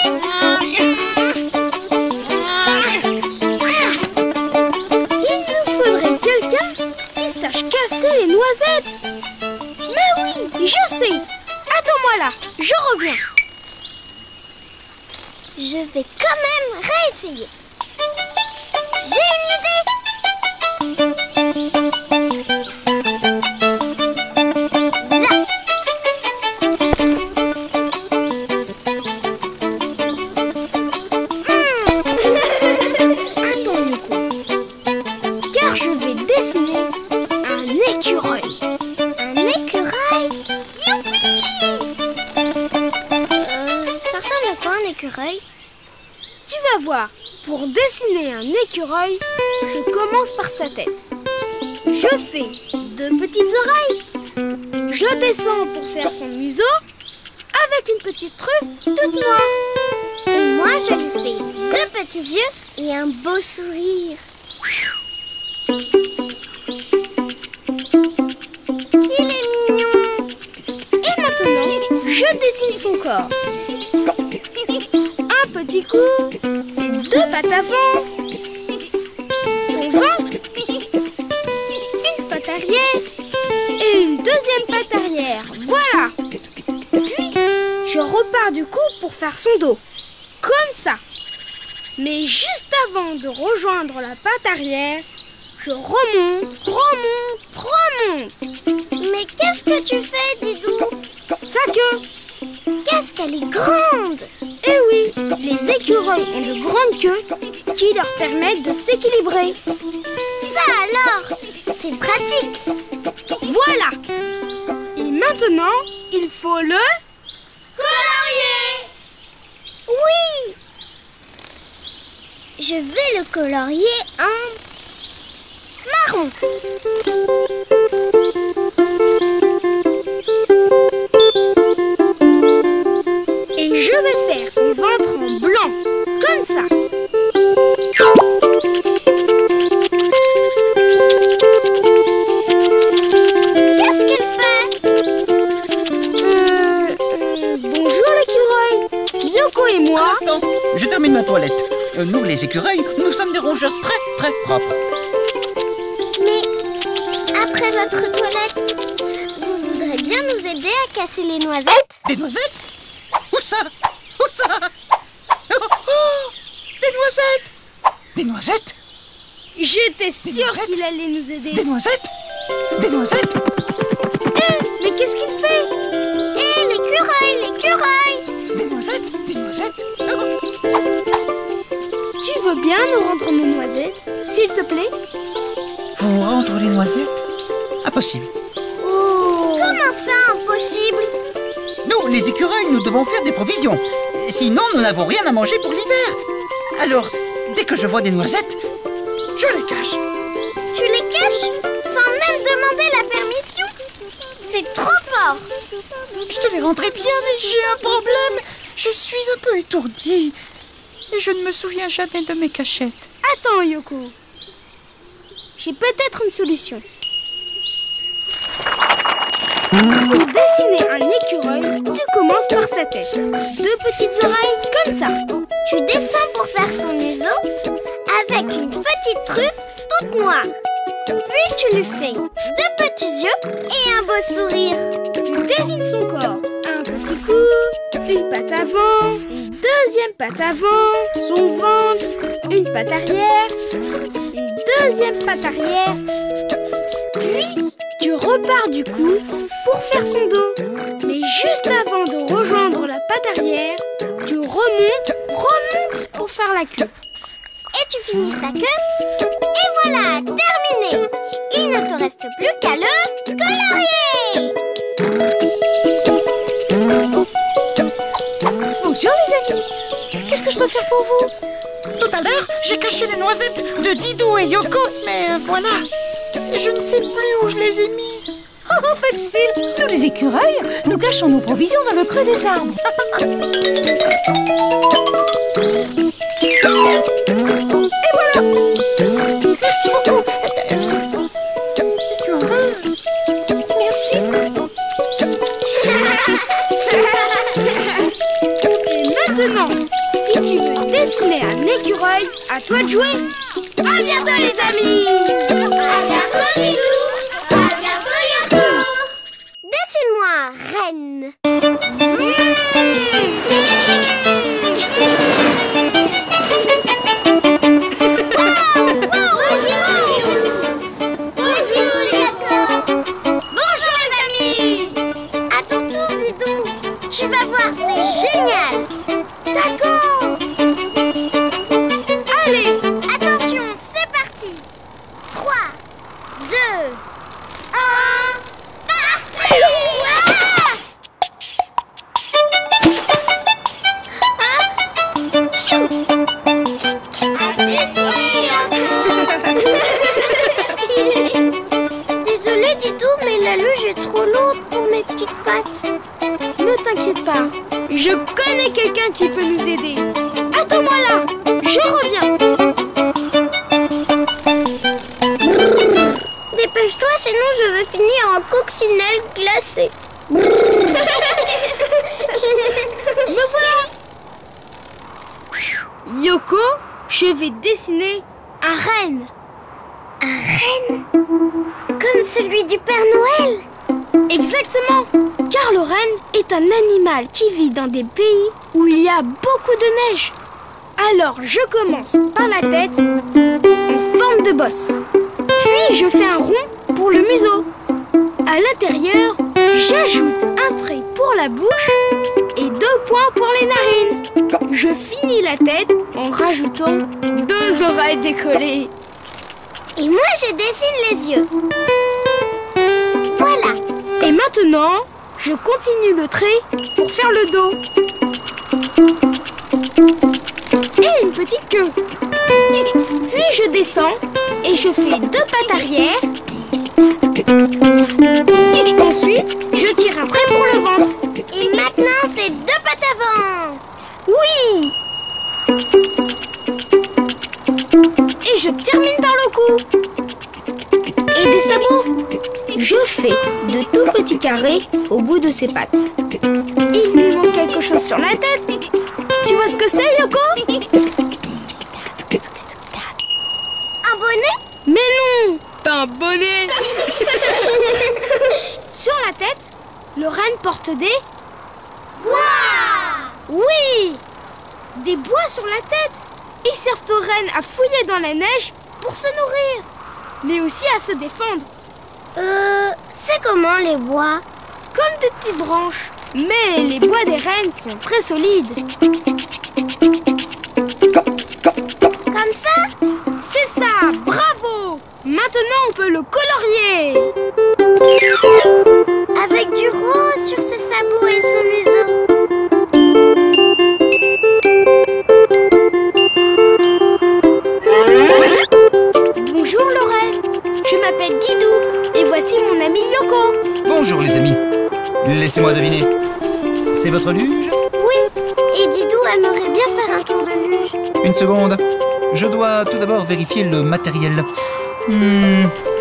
Il nous faudrait quelqu'un qui sache casser les noisettes. Mais oui, je sais. Attends-moi là, je reviens. Je vais quand même réessayer. J'ai une idée. Là. Attends, Yoko. Car je vais dessiner un écureuil. Un écureuil. Youpi! Ça ressemble à quoi un écureuil? Tu vas voir, pour dessiner un écureuil, je commence par sa tête. Je fais deux petites oreilles. Je descends pour faire son museau avec une petite truffe toute noire. Et moi, je lui fais deux petits yeux et un beau sourire. Qu'il est mignon! Et maintenant, je dessine son corps. Un petit cou, ses deux pattes avant, son ventre, une patte arrière et une deuxième patte arrière. Voilà. Puis, je repars du cou pour faire son dos. Comme ça. Mais juste avant de rejoindre la patte arrière, je remonte. Mais qu'est-ce que tu fais, Didou? Sa queue. Qu'est-ce qu'elle est grande! Eh oui, les écureuils ont de grandes queues qui leur permettent de s'équilibrer. Ça alors! C'est pratique! Voilà. Et maintenant, il faut le Colorier! Oui! Je vais le colorier en marron. Et je vais faire son ventre en blanc, comme ça. Qu'est-ce qu'il fait? Bonjour l'écureuil. Yoko et moi. Un instant, je termine ma toilette. Nous, les écureuils, nous sommes des rongeurs très, très propres. Mais après votre toilette, vous voudrez bien nous aider à casser les noisettes? Des noisettes? Où ça? Où ça? Oh, des noisettes! Des noisettes? J'étais sûre noisettes? qu'il allait nous aider. Des noisettes? Des noisettes? Mais qu'est-ce qu'il fait? Hé, l'écureuil! Des noisettes? Des noisettes? Tu veux bien nous rendre nos noisettes, s'il te plaît? Vous rendre les noisettes? Impossible. Oh. Comment ça, impossible? Nous, les écureuils, nous devons faire des provisions. Sinon, nous n'avons rien à manger pour l'hiver. Alors, dès que je vois des noisettes, je les cache. Tu les caches sans même demander la permission? C'est trop fort. Je te les rendrai bien, mais j'ai un problème. Je suis un peu étourdie. Et je ne me souviens jamais de mes cachettes. Attends, Yoko. J'ai peut-être une solution. Pour dessiner un écureuil, tu commences par sa tête. 2 petites oreilles comme ça. Tu descends pour faire son museau avec une petite truffe toute noire. Puis tu lui fais 2 petits yeux et un beau sourire. Tu dessines son corps. Un petit cou, une patte avant, une deuxième patte avant, son ventre, une patte arrière, une deuxième patte arrière. Puis, tu repars du cou pour faire son dos. Mais juste avant de rejoindre la patte arrière, tu remontes pour faire la queue. Et tu finis sa queue. Et voilà, terminé. Il ne te reste plus qu'à le colorier. Bonjour les amis. Qu'est-ce que je peux faire pour vous? Tout à l'heure, j'ai caché les noisettes de Didou et Yoko, mais voilà. Je ne sais plus où je les ai mises. Oh, facile. Nous les écureuils, nous cachons nos provisions dans le creux des arbres. Et voilà. Merci beaucoup. Si tu en veux. Merci. Et maintenant, si tu veux dessiner un écureuil, à toi de jouer. À bientôt les amis. À bientôt, Didou. À bientôt, Yoko. Dessine-moi reine. Bonjour les amis. À ton tour, Didou. Tu vas voir, c'est génial. D'accord. Allez. Attention, c'est parti. 3, 2, 1, parti. Tchou. À dessiner, Désolée, Didou, mais la luge est trop lourde pour mes petites pattes. Ne t'inquiète pas, je connais quelqu'un qui peut nous aider. Attends-moi là, je reviens. Dépêche-toi, sinon je vais finir en coccinelle glacée. Me voilà. Yoko, je vais dessiner un renne. Un renne? Comme celui du Père Noël? Exactement, car le renne est un animal qui vit dans des pays où il y a beaucoup de neige. Alors je commence par la tête en forme de bosse. Puis je fais un rond pour le museau. À l'intérieur, j'ajoute un trait pour la bouche et 2 points pour les narines. Je finis la tête en rajoutant 2 oreilles décollées. Et moi je dessine les yeux. Voilà. Et maintenant, je continue le trait pour faire le dos. Et une petite queue. Puis je descends et je fais 2 pattes arrière. Ensuite, je tire un trait pour le ventre. Et maintenant c'est 2 pattes avant. Oui! Et je termine par le cou. Et des sabots. Je fais de tout petits carrés au bout de ses pattes. Il lui manque quelque chose sur la tête. Tu vois ce que c'est, Yoko? Un bonnet? Mais non, pas un bonnet. Sur la tête, le renne porte des... Bois! Oui! Des bois sur la tête. Ils servent aux rennes à fouiller dans la neige pour se nourrir, mais aussi à se défendre. C'est comment les bois? Comme des petites branches. Mais les bois des rennes sont très solides. Comme ça? C'est ça, bravo! Maintenant on peut le colorier. Yoko. Bonjour les amis. Laissez-moi deviner. C'est votre luge? Oui, et Didou aimerait bien faire un tour de luge. Une seconde. Je dois tout d'abord vérifier le matériel.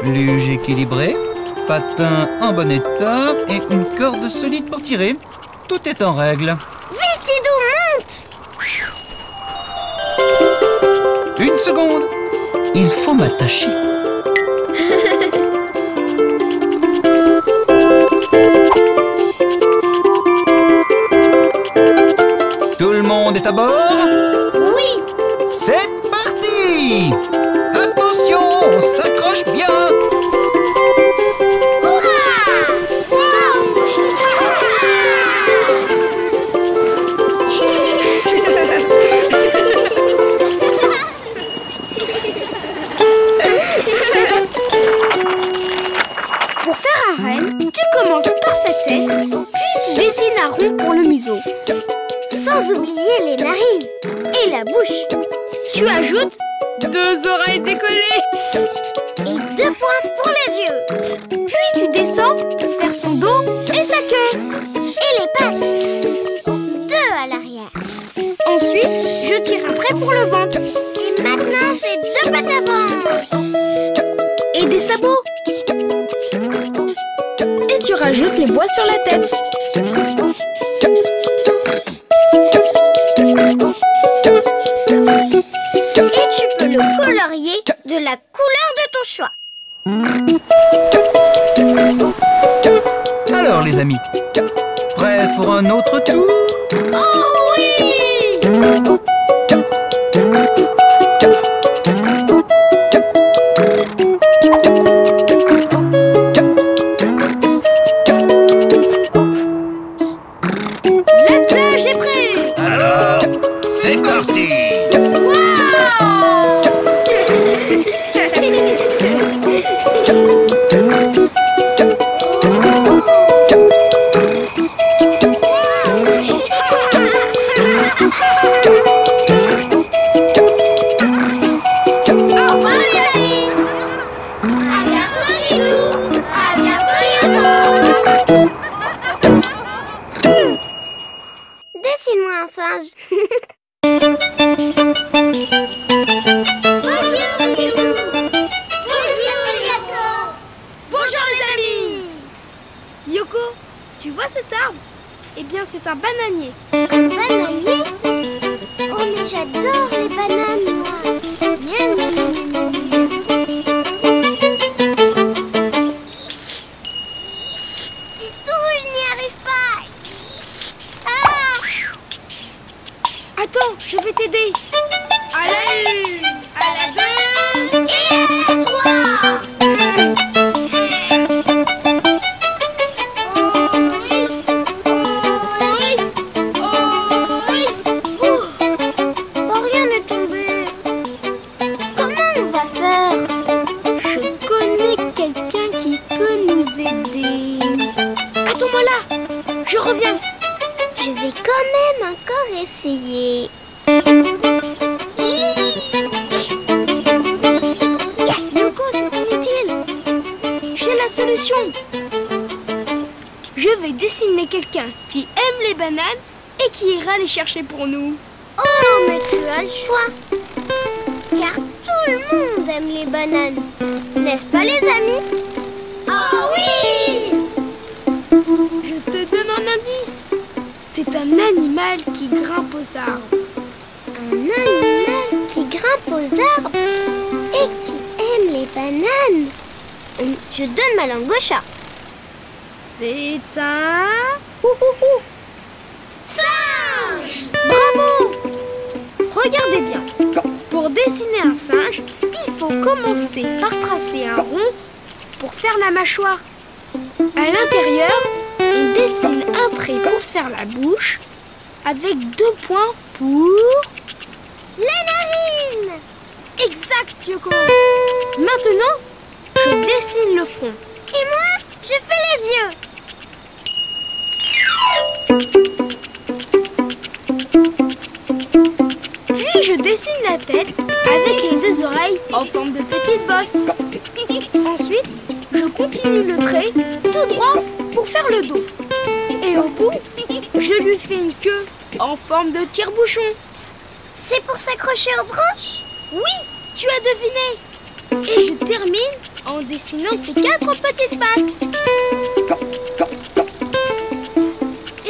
Luge équilibrée, patin en bon état et une corde solide pour tirer. Tout est en règle. Vite, Didou, monte! Une seconde. Il faut m'attacher. Tout le monde est à bord? Oui! C'est parti! Attention, on s'accroche bien! Pour faire un renne, tu commences par sa tête, puis tu dessines un rond pour le museau. Sans oublier les narines et la bouche. Tu ajoutes 2 oreilles décollées. Et 2 points pour les yeux. Puis tu descends vers son dos et sa queue. Et les pattes. 2 à l'arrière. Ensuite, je tire un trait pour le ventre. Et maintenant, c'est 2 pattes avant. Et des sabots. Et tu rajoutes les bois sur la tête. Et tu peux le colorier de la couleur de ton choix. Alors les amis, prêts pour un autre tour? Oh oui! L'attelage est prêt. Alors, c'est parti. Dessine-moi un singe. Bonjour, Didou. Bonjour, Yoko. Bonjour les amis. Yoko, tu vois cet arbre? Eh bien, c'est un bananier. Un bananier? Oh, mais j'adore les bananes, moi. Miam, miam, miam, miam, miam. Didou, je n'y arrive pas. Ah! Attends, je vais t'aider. À la 1, à la 2 Et à la 3. Oh, rien n'est tombé. Comment on va faire? Je connais quelqu'un qui peut nous aider. Attends-moi là, je reviens. Je vais quand même encore essayer. Yoko, c'est inutile. J'ai la solution. Je vais dessiner quelqu'un qui aime les bananes et qui ira les chercher pour nous. Oh, mais tu as le choix. Car tout le monde aime les bananes. N'est-ce pas, les amis? Oh oui! Je te donne un indice. C'est un animal qui grimpe aux arbres. Un animal qui grimpe aux arbres et qui aime les bananes. Je donne ma langue au chat. C'est un... Singe! Bravo! Regardez bien. Pour dessiner un singe, il faut commencer par tracer un rond pour faire la mâchoire. À l'intérieur, on dessine un trait pour faire la bouche avec 2 points pour... Les narines! Exact, Yoko! Maintenant, je dessine le front. Et moi, je fais les yeux. Puis je dessine la tête avec les 2 oreilles en forme de petites bosses. Ensuite, je je continue le trait tout droit pour faire le dos. Et au bout, je lui fais une queue en forme de tire-bouchon. C'est pour s'accrocher aux branches? Oui, tu as deviné. Et je termine en dessinant ces 4 petites pattes.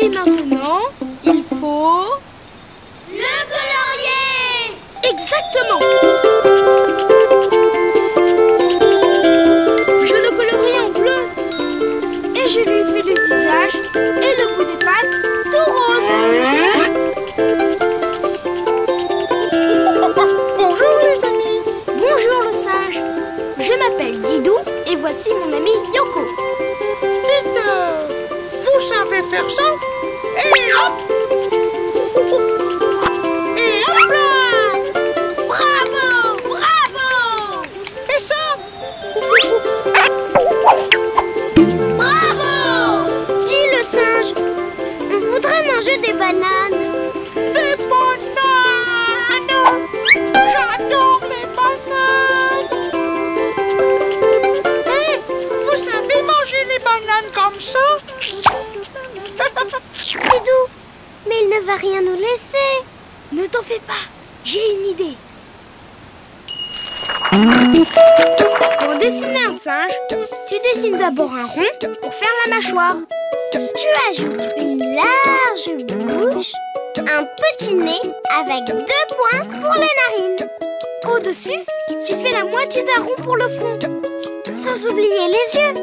Et maintenant, il faut... Le colorier! Exactement! Je le colorie en bleu. Et je lui fais le visage et le bout des pattes tout rose. Bonjour les amis. Bonjour le singe. Je m'appelle Didou et voici mon ami Yoko. Dites, vous savez faire ça? Et hop! Et hop là! Bravo! Bravo! Et ça? Bravo! Dis le singe, on voudrait manger des bananes. Des bananes! J'adore les bananes! Et vous savez manger les bananes comme ça? Didou, mais il ne va rien nous laisser. Ne t'en fais pas, j'ai une idée. Pour dessiner un singe, tu dessines d'abord un rond pour faire la mâchoire. Tu ajoutes une large bouche, un petit nez avec 2 points pour les narines. Au-dessus, tu fais la moitié d'un rond pour le front. Sans oublier les yeux,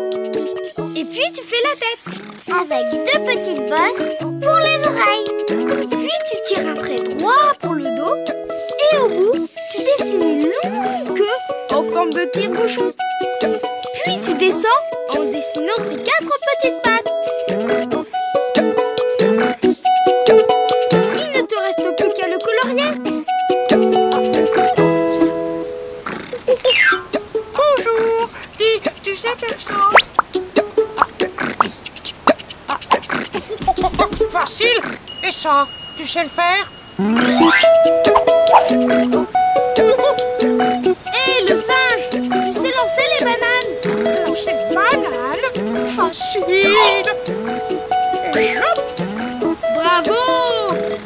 Et puis tu fais la tête. avec 2 petites bosses pour les oreilles. Puis tu tires un trait droit pour le dos. Et au bout, tu dessines une longue queue en forme de tire-bouchon. Puis tu descends en dessinant ces 4 petites pattes. Il ne te reste plus qu'à le colorier. Bonjour! Dis, tu sais faire ça? Facile! Et ça, tu sais le faire? Hé, le singe, tu sais lancer les bananes? Lancer une banane? Facile! Et hop! Bravo!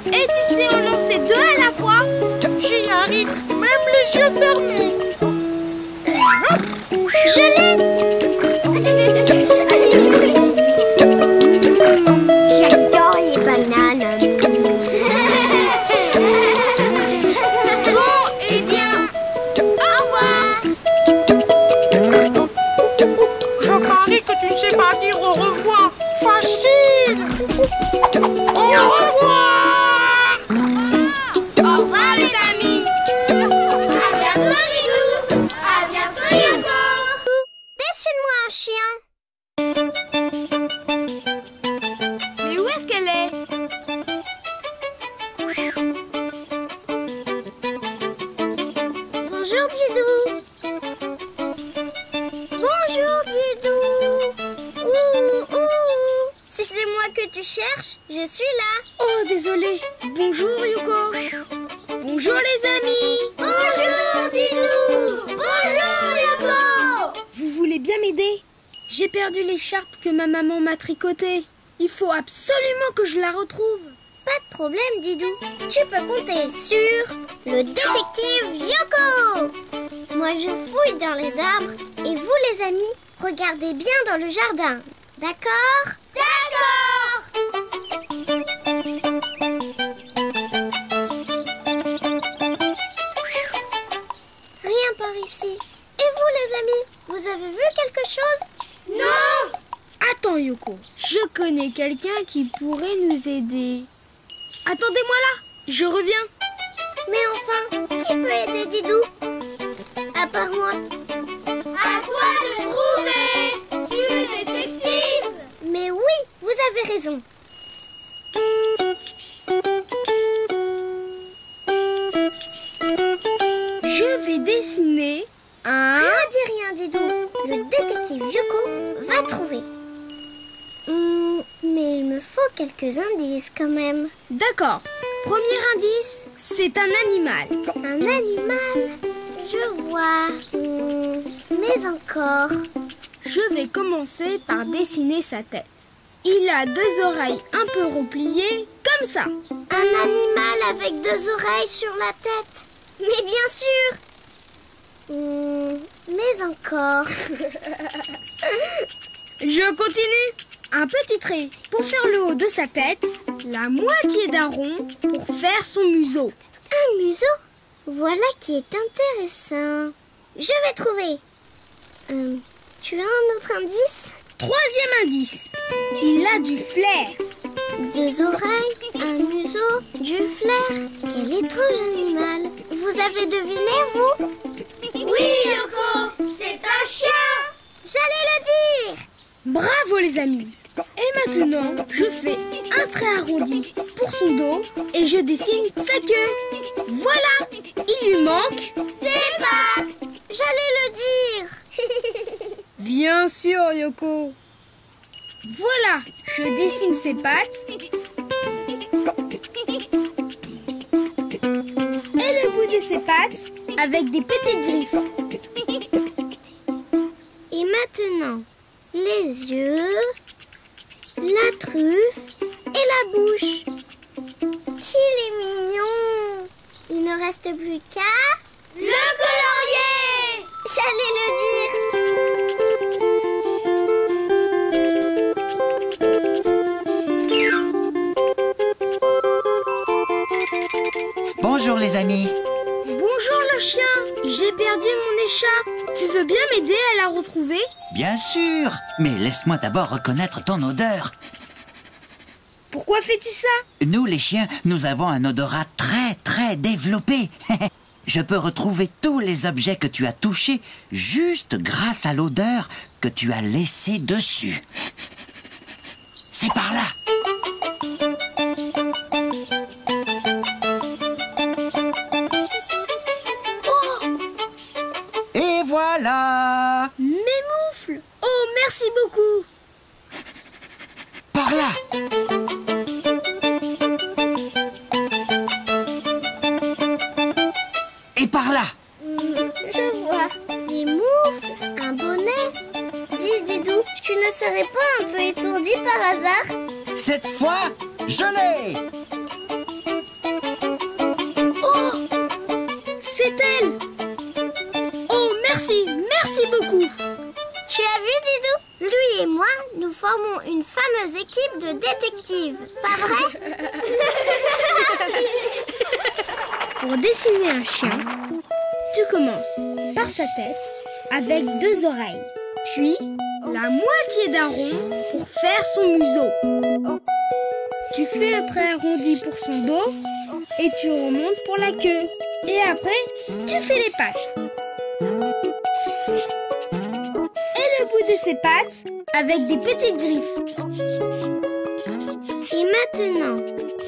Et tu sais en lancer 2 à la fois? J'y arrive, même les yeux fermés! Et hop! Je l'ai! J'adore les bananes. Bon, eh bien, Au revoir. Je parie que tu ne sais pas dire au revoir! Facile! Au revoir! Au revoir les amis. À bientôt Didou. À bientôt Yoko. Dessine-moi un chien. mais où est-ce qu'elle est? Bonjour Didou. Bonjour Didou. Ouh, ouh. Si c'est moi que tu cherches, je suis là. Oh, désolé. Bonjour, Yoko. Bonjour, les amis. Bonjour Didou. Bonjour Yoko. Vous voulez bien m'aider? J'ai perdu l'écharpe que ma maman m'a tricotée. Il faut absolument que je la retrouve. Pas de problème Didou. Tu peux compter sur le détective Yoko. Moi je fouille dans les arbres et vous les amis, regardez bien dans le jardin. D'accord? D'accord. Rien par ici. Et vous les amis, vous avez vu quelque chose? Non. Attends, Yoko. Je connais quelqu'un qui pourrait nous aider. Attendez-moi là. Je reviens. Mais enfin, qui peut aider Didou? À part moi. À toi de trouver. Tu es détective. Mais oui, vous avez raison. Je vais dessiner un... Ne dis rien Didou. Le détective Yoko va trouver. Mais il me faut quelques indices quand même. D'accord. Premier indice, c'est un animal. Un animal? Je vois. Mais encore. je vais commencer par dessiner sa tête. Il a 2 oreilles un peu repliées, comme ça. Un animal avec 2 oreilles sur la tête. Mais bien sûr. Mais encore. Je continue. Un petit trait pour faire le haut de sa tête, la moitié d'un rond pour faire son museau. Un museau? Voilà qui est intéressant. Je vais trouver. Tu as un autre indice? 3e indice. Il a du flair. 2 oreilles, un museau, du flair. Quel étrange animal. Vous avez deviné, vous? Oui, Yoko, c'est un chien. J'allais le dire. Bravo les amis. Et maintenant, je fais un trait arrondi pour son dos et je dessine sa queue. Voilà, il lui manque ses pattes. J'allais le dire. Bien sûr, Yoko. Voilà, je dessine ses pattes. Et le bout de ses pattes avec des petites griffes. Et maintenant, les yeux, la truffe et la bouche. Qu'il est mignon. Il ne reste plus qu'à... le colorier. J'allais le dire. Bonjour les amis. Bonjour le chien. J'ai perdu mon écharpe. Tu veux bien m'aider à la retrouver? Bien sûr, mais laisse-moi d'abord reconnaître ton odeur. Pourquoi fais-tu ça? Nous les chiens, nous avons un odorat très développé. Je peux retrouver tous les objets que tu as touchés juste grâce à l'odeur que tu as laissée dessus. C'est par là. Et voilà. Mes moufles. Oh, merci beaucoup. Par là. Et par là. Je vois des moufles, un bonnet. Dis, Didou, tu ne serais pas un peu étourdi par hasard? Cette fois, je l'ai. Oh, c'est elle. Oh, merci beaucoup. Tu as vu, Didou? Lui et moi, nous formons une fameuse équipe de détectives. Pas vrai? Pour dessiner un chien, tu commences par sa tête avec 2 oreilles, puis la moitié d'un rond pour faire son museau. Tu fais un trait arrondi pour son dos et tu remontes pour la queue. Et après, tu fais les pattes. Et le bout de ses pattes avec des petites griffes. Et maintenant,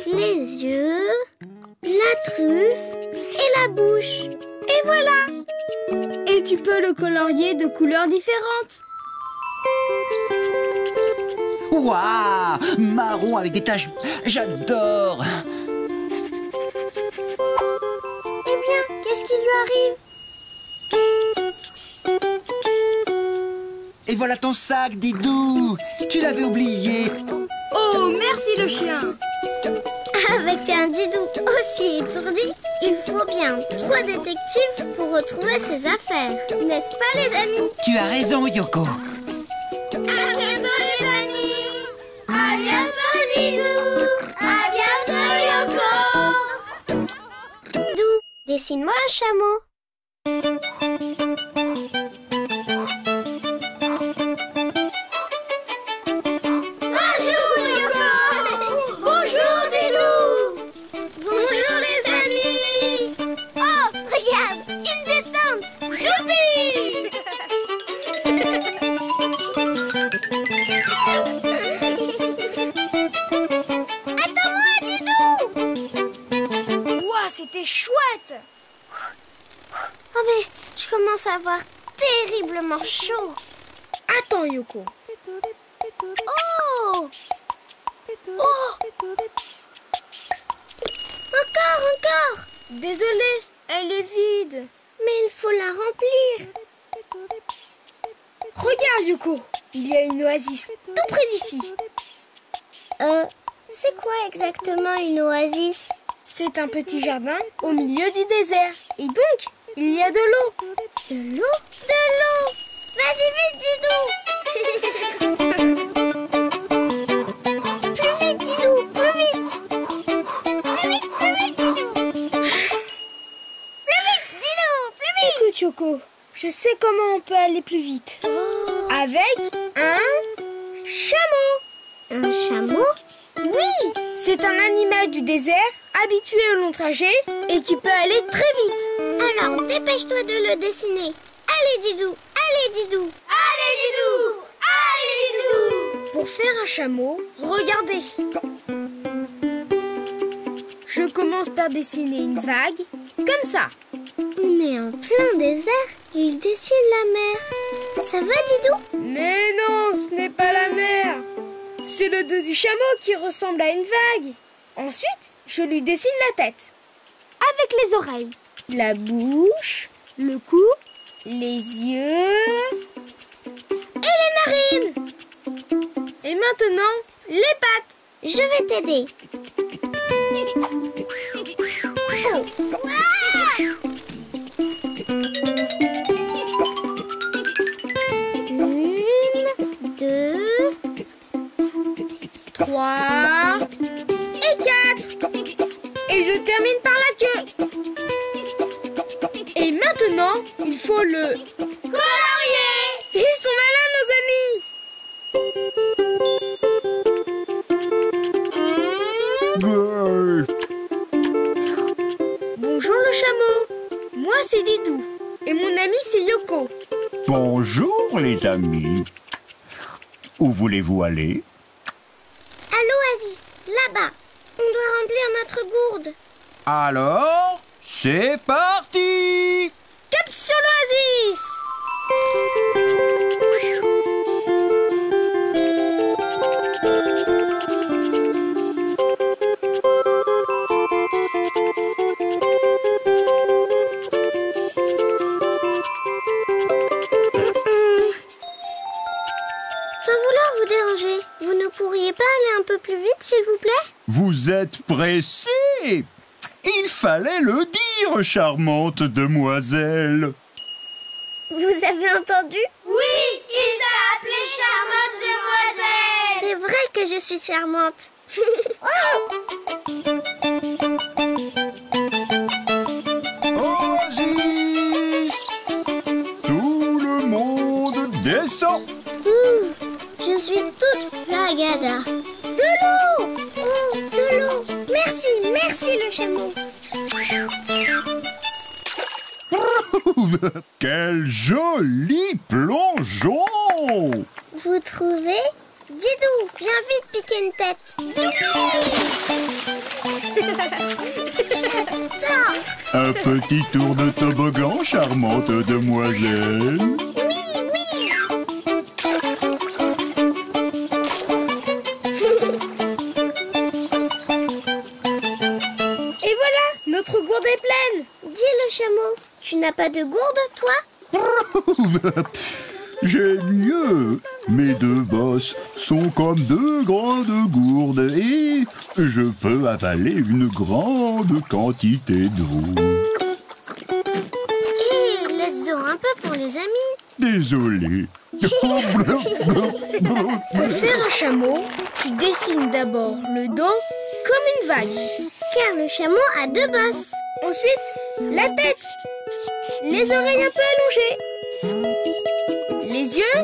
les yeux, la truffe et la bouche. Et voilà. Et tu peux le colorier de couleurs différentes. Waouh, marron avec des taches. J'adore. Eh bien, qu'est-ce qui lui arrive? Et voilà ton sac, Didou. Tu l'avais oublié. Oh, merci le chien. Avec un Didou aussi étourdi, il faut bien 3 détectives pour retrouver ses affaires. N'est-ce pas, les amis? Tu as raison, Yoko. À bientôt, les amis. À bientôt, Didou. À bientôt, Yoko. Didou, dessine-moi un chameau. Bonjour, Yoko. Bonjour, Didou. Bonjour, les amis. Oh, regarde, une descente. Youpi. Attends-moi, Didou. Ouah, c'était chouette. Oh mais je commence à avoir terriblement chaud. Attends, Yoko. Oh. Oh. Encore. Désolée, elle est vide. Mais il faut la remplir. Regarde, Yoko, il y a une oasis tout près d'ici. C'est quoi exactement une oasis? C'est un petit jardin au milieu du désert. Et donc, il y a de l'eau. De l'eau? De l'eau! Vas-y vite, Didou! Plus vite, Didou, plus vite! Plus vite, Didou! Plus vite, Didou, plus vite! Écoute, Yoko, je sais comment on peut aller plus vite. Avec un chameau. Un chameau? Oui, c'est un animal du désert habitué au long trajet et qui peut aller très vite. Alors, dépêche-toi de le dessiner. Allez, Didou! Allez, Didou! Allez, Didou! Allez, Didou! Pour faire un chameau, regardez. Je commence par dessiner une vague, comme ça. On est en plein désert et il dessine la mer. Ça va, Didou? Mais non, ce n'est pas la mer. C'est le dos du chameau qui ressemble à une vague. Ensuite, je lui dessine la tête. Avec les oreilles, la bouche, le cou, les yeux et les narines. Et maintenant, les pattes. Je vais t'aider. Une, deux, 3 et 4. Et je termine par la queue. Et maintenant, il faut le colorier. Ils sont malins, nos amis. Bonjour le chameau. Moi c'est Didou. Et mon ami c'est Yoko. Bonjour les amis. Où voulez-vous aller? à l'oasis, là-bas. On doit remplir notre gourde. Alors, c'est parti! Cap sur l'oasis. Sans vouloir vous déranger, vous ne pourriez pas aller un peu plus vite, s'il vous plaît? Vous êtes pressé? Il fallait le dire, charmante demoiselle. Vous avez entendu? Oui, il t'a appelée charmante demoiselle. C'est vrai que je suis charmante. Oasis! Tout le monde descend. Je suis toute flagada. De l'eau! Oh, de l'eau! Merci, merci le chameau. Quel joli plongeon! Vous trouvez? Didou, viens vite piquer une tête. J'adore! Un petit tour de toboggan, charmante demoiselle. Oui, oui! Et voilà, notre gourde est pleine. Dis le chameau, tu n'as pas de gourde, toi? J'ai mieux. Mes deux bosses sont comme deux grandes gourdes et je peux avaler une grande quantité d'eau. Hé, laisse-en un peu pour les amis. Désolé. Pour faire un chameau, tu dessines d'abord le dos comme une vague. Car le chameau a deux bosses. Ensuite, la tête. Les oreilles un peu allongées. Les yeux,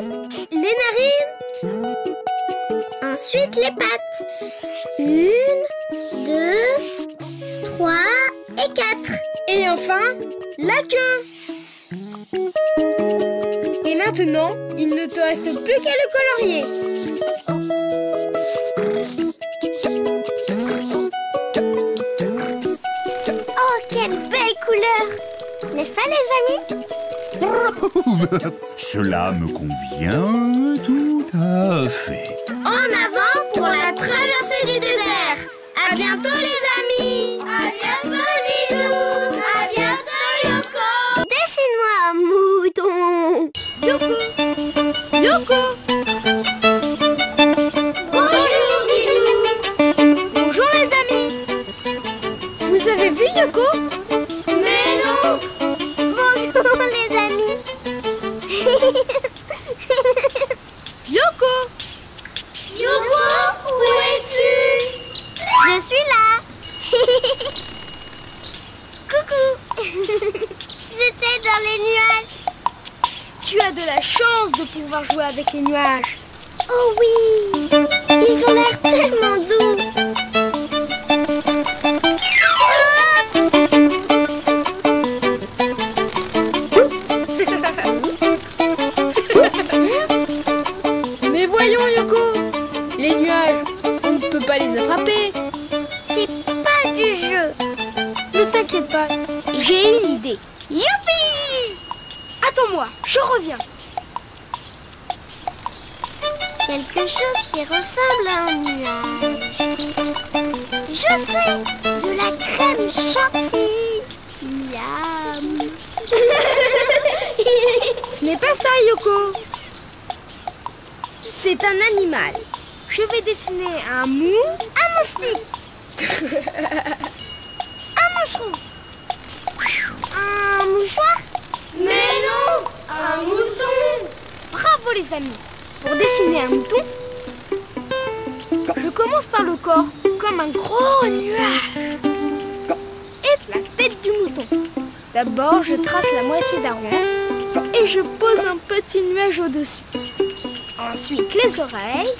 les narines. Ensuite, les pattes. 1, 2, 3 et 4. Et enfin, la queue. Et maintenant, il ne te reste plus qu'à le colorier. Oh, quelle belle couleur! N'est-ce pas, les amis? Cela me convient tout à fait. En avant pour la traversée du désert. À bientôt, les amis. À bientôt, Didou. À bientôt, Yoko. Dessine-moi un mouton. Yoko. Je suis là. Coucou. J'étais dans les nuages. Tu as de la chance de pouvoir jouer avec les nuages. Oh oui. Ils ont l'air tellement doux. Mais voyons, Yoko. Les nuages, on ne peut pas les attraper. C'est pas du jeu. Ne t'inquiète pas, j'ai une idée. Youpi! Attends-moi, je reviens. Quelque chose qui ressemble à un nuage. Je sais, de la crème chantilly. Miam. Ce n'est pas ça, Yoko. C'est un animal. Je vais dessiner un mou. Un moustique. Un moucheron. Un mouchoir. Mais non, un mouton. Bravo les amis. Pour dessiner un mouton, je commence par le corps, comme un gros nuage. Et la tête du mouton. D'abord, je trace la moitié d'un rond et je pose un petit nuage au-dessus. Ensuite, les oreilles.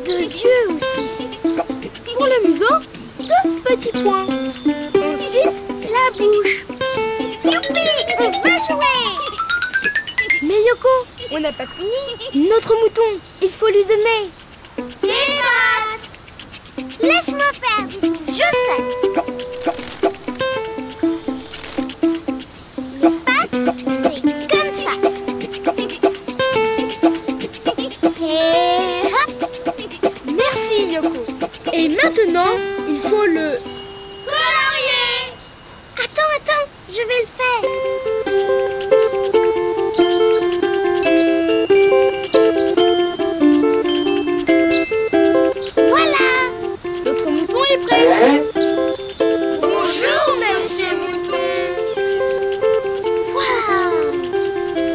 Deux yeux aussi. Pour le museau, deux petits points. Ensuite, la bouche. Youpi, on veut jouer. Mais Yoko, on n'a pas fini. Notre mouton, il faut lui donner. Des pattes. Laisse-moi faire. Je sais. Les pattes, c'est comme ça. Et hop. Merci Yoko. Et maintenant, il faut le... Colorier. Attends, je vais le faire. Voilà. Notre mouton est prêt. Bonjour, monsieur mouton. Waouh.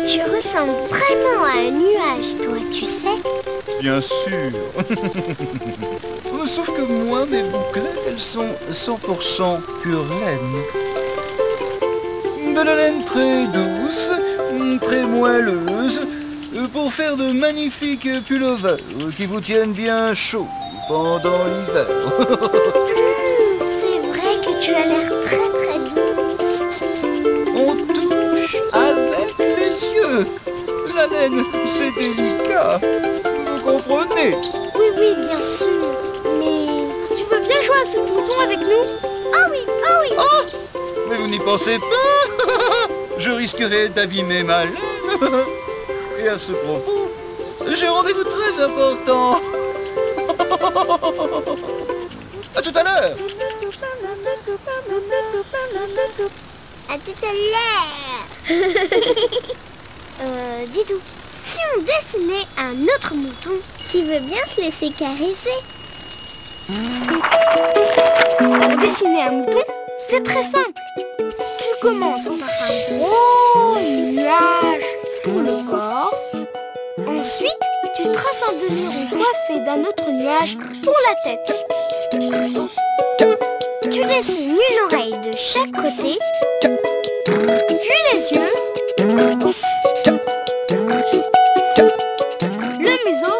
Tu ressembles vraiment à un nuage, toi, tu sais. Bien sûr. Sauf que moi, mes bouclettes, elles sont 100% pure laine. De la laine très douce, très moelleuse, pour faire de magnifiques pullovers qui vous tiennent bien chaud pendant l'hiver. C'est vrai que tu as l'air très très doux. On touche avec les yeux. La laine, c'est délicat. Vous comprenez? Oui, bien sûr. Mais tu veux bien jouer à ce mouton avec nous? Oh oui. Oh, mais vous n'y pensez pas. Je risquerais d'abîmer ma laine. Et à ce propos, j'ai rendez-vous très important. À tout à l'heure. À tout à l'heure. Dis-donc, si on dessinait un autre mouton qui veut bien se laisser caresser. Pour dessiner un mouton, c'est très simple. Tu commences par un gros nuage pour le corps. Ensuite, tu traces un demi-rond coiffé d'un autre nuage pour la tête. Tu dessines une oreille de chaque côté. Puis les yeux. Le museau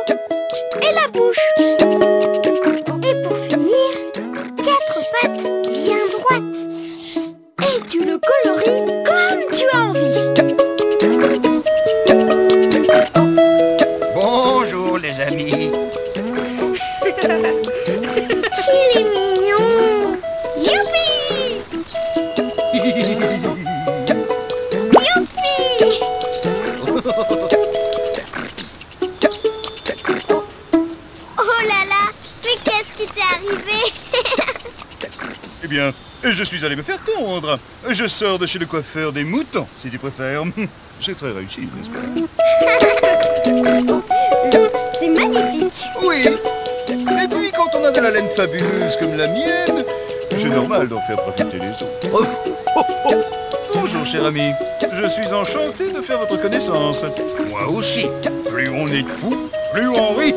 et la bouche. Et pour finir, 4 pattes bien droites. Et tu le colories comme tu as envie. Bonjour les amis. Qu'il est mignon. Youpi. Youpi. Oh là là, mais qu'est-ce qui t'est arrivé? Eh bien, je suis allé me faire tondre. Je sors de chez le coiffeur des moutons, si tu préfères. C'est très réussi, n'est-ce pas? C'est magnifique. Oui. Et puis, quand on a de la laine fabuleuse comme la mienne, c'est normal d'en faire profiter les autres. Oh, oh, oh. Bonjour, cher ami. Je suis enchanté de faire votre connaissance. Moi aussi. Plus on est de fous, plus Henri.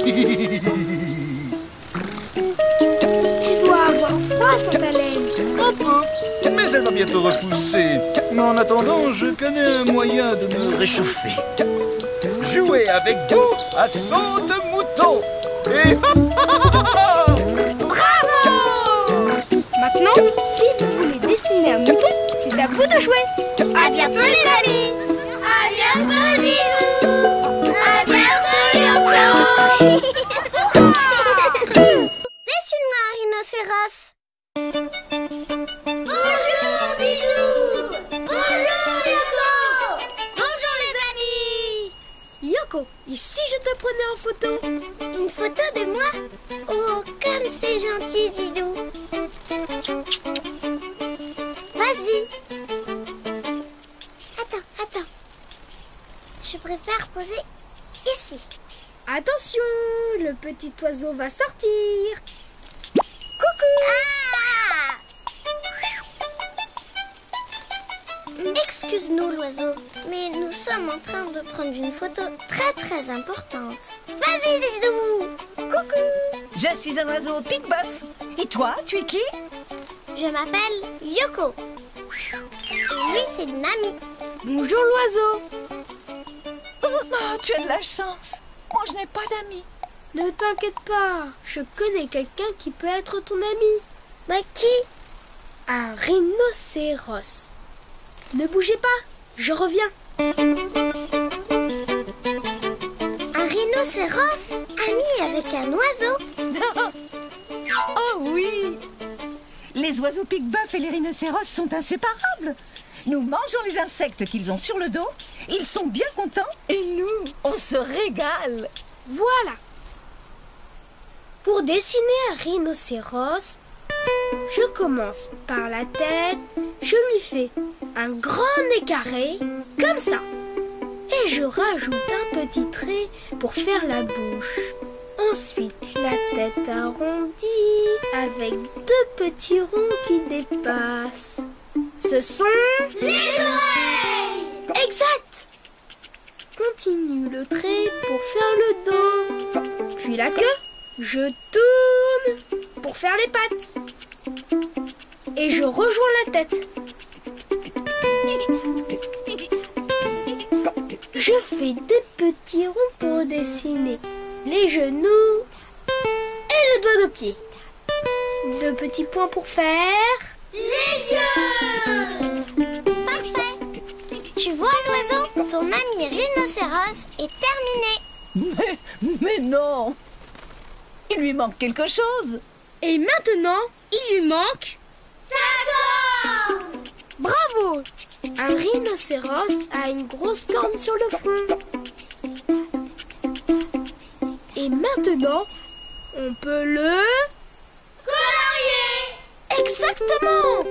Tu dois avoir froid sur ta laine. Un peu, mais elle va bientôt repousser. Mais en attendant, je connais un moyen de me réchauffer. Jouer avec vous à saut de mouton. Et Maintenant, si vous voulez dessiner un mouton, c'est à vous de jouer. À bientôt les amis. À bientôt Didou. À bientôt Yoko. Dessine-moi un rhinocéros. Bonjour Didou. Bonjour Yoko. Bonjour les amis. Yoko, ici je te prenais en photo. Une photo de moi? Oh, comme c'est gentil Didou. Vas-y. Attends. Je préfère poser ici. Attention, le petit oiseau va sortir. Ah! Excuse-nous l'oiseau, mais nous sommes en train de prendre une photo très importante. Vas-y Didou. Coucou, je suis un oiseau pique-boeuf. Et toi, tu es qui? Je m'appelle Yoko. Et lui, c'est Nami. Bonjour l'oiseau. Oh, tu as de la chance. Moi, je n'ai pas d'amis. Ne t'inquiète pas, je connais quelqu'un qui peut être ton ami. Bah qui? Un rhinocéros. Ne bougez pas, je reviens. Un rhinocéros ami avec un oiseau? Oh oui! Les oiseaux pique-boeuf et les rhinocéros sont inséparables. Nous mangeons les insectes qu'ils ont sur le dos, ils sont bien contents et nous, on se régale. Voilà. Pour dessiner un rhinocéros, je commence par la tête, je lui fais un grand nez carré, comme ça. Et je rajoute un petit trait pour faire la bouche. Ensuite, la tête arrondie avec deux petits ronds qui dépassent. Ce sont Les oreilles. exact. Continue le trait pour faire le dos. Puis la queue, je tourne pour faire les pattes. Et je rejoins la tête. Je fais des petits ronds pour dessiner les genoux et le doigt de pied. Deux petits points pour faire Les yeux. Parfait. Tu vois l'oiseau? Ton ami rhinocéros est terminé. Mais non! Il lui manque quelque chose. Et maintenant, il lui manque Sa corne. bravo. Un rhinocéros a une grosse corne sur le front. Et maintenant, on peut le Colorier. exactement.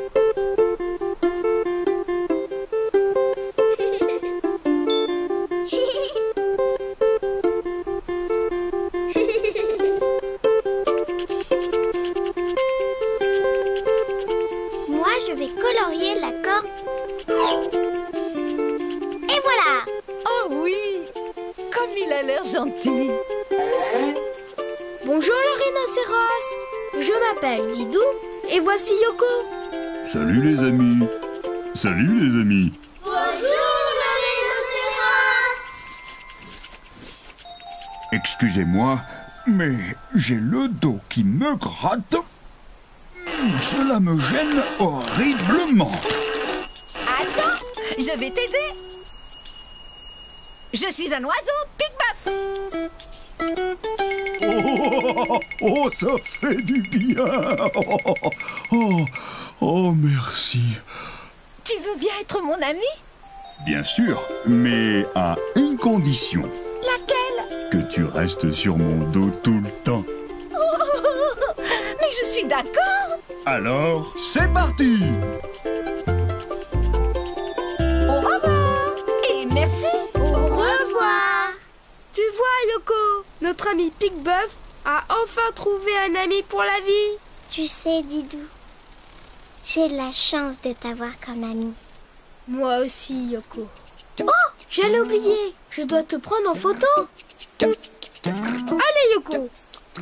Moi, je vais colorier la corne. Et voilà. Oh oui! Comme il a l'air gentil. Bonjour le rhinocéros. Je m'appelle Didou et voici Yoko. Salut les amis. Salut les amis. Bonjour le rhinocéros. Excusez-moi, mais j'ai le dos qui me gratte. Cela me gêne horriblement. Attends, je vais t'aider. Je suis un oiseau pique-boeuf. Oh, ça fait du bien. Oh, merci. Tu veux bien être mon ami? Bien sûr, mais à une condition. Laquelle? Que tu restes sur mon dos tout le temps. Mais je suis d'accord. Alors, c'est parti. Au revoir et merci. Au revoir. Tu vois Yoko, notre ami Pique-Boeuf a enfin trouvé un ami pour la vie. Tu sais, Didou, j'ai de la chance de t'avoir comme ami. Moi aussi Yoko. Oh, j'allais oublier, je dois te prendre en photo. Allez, Yoko.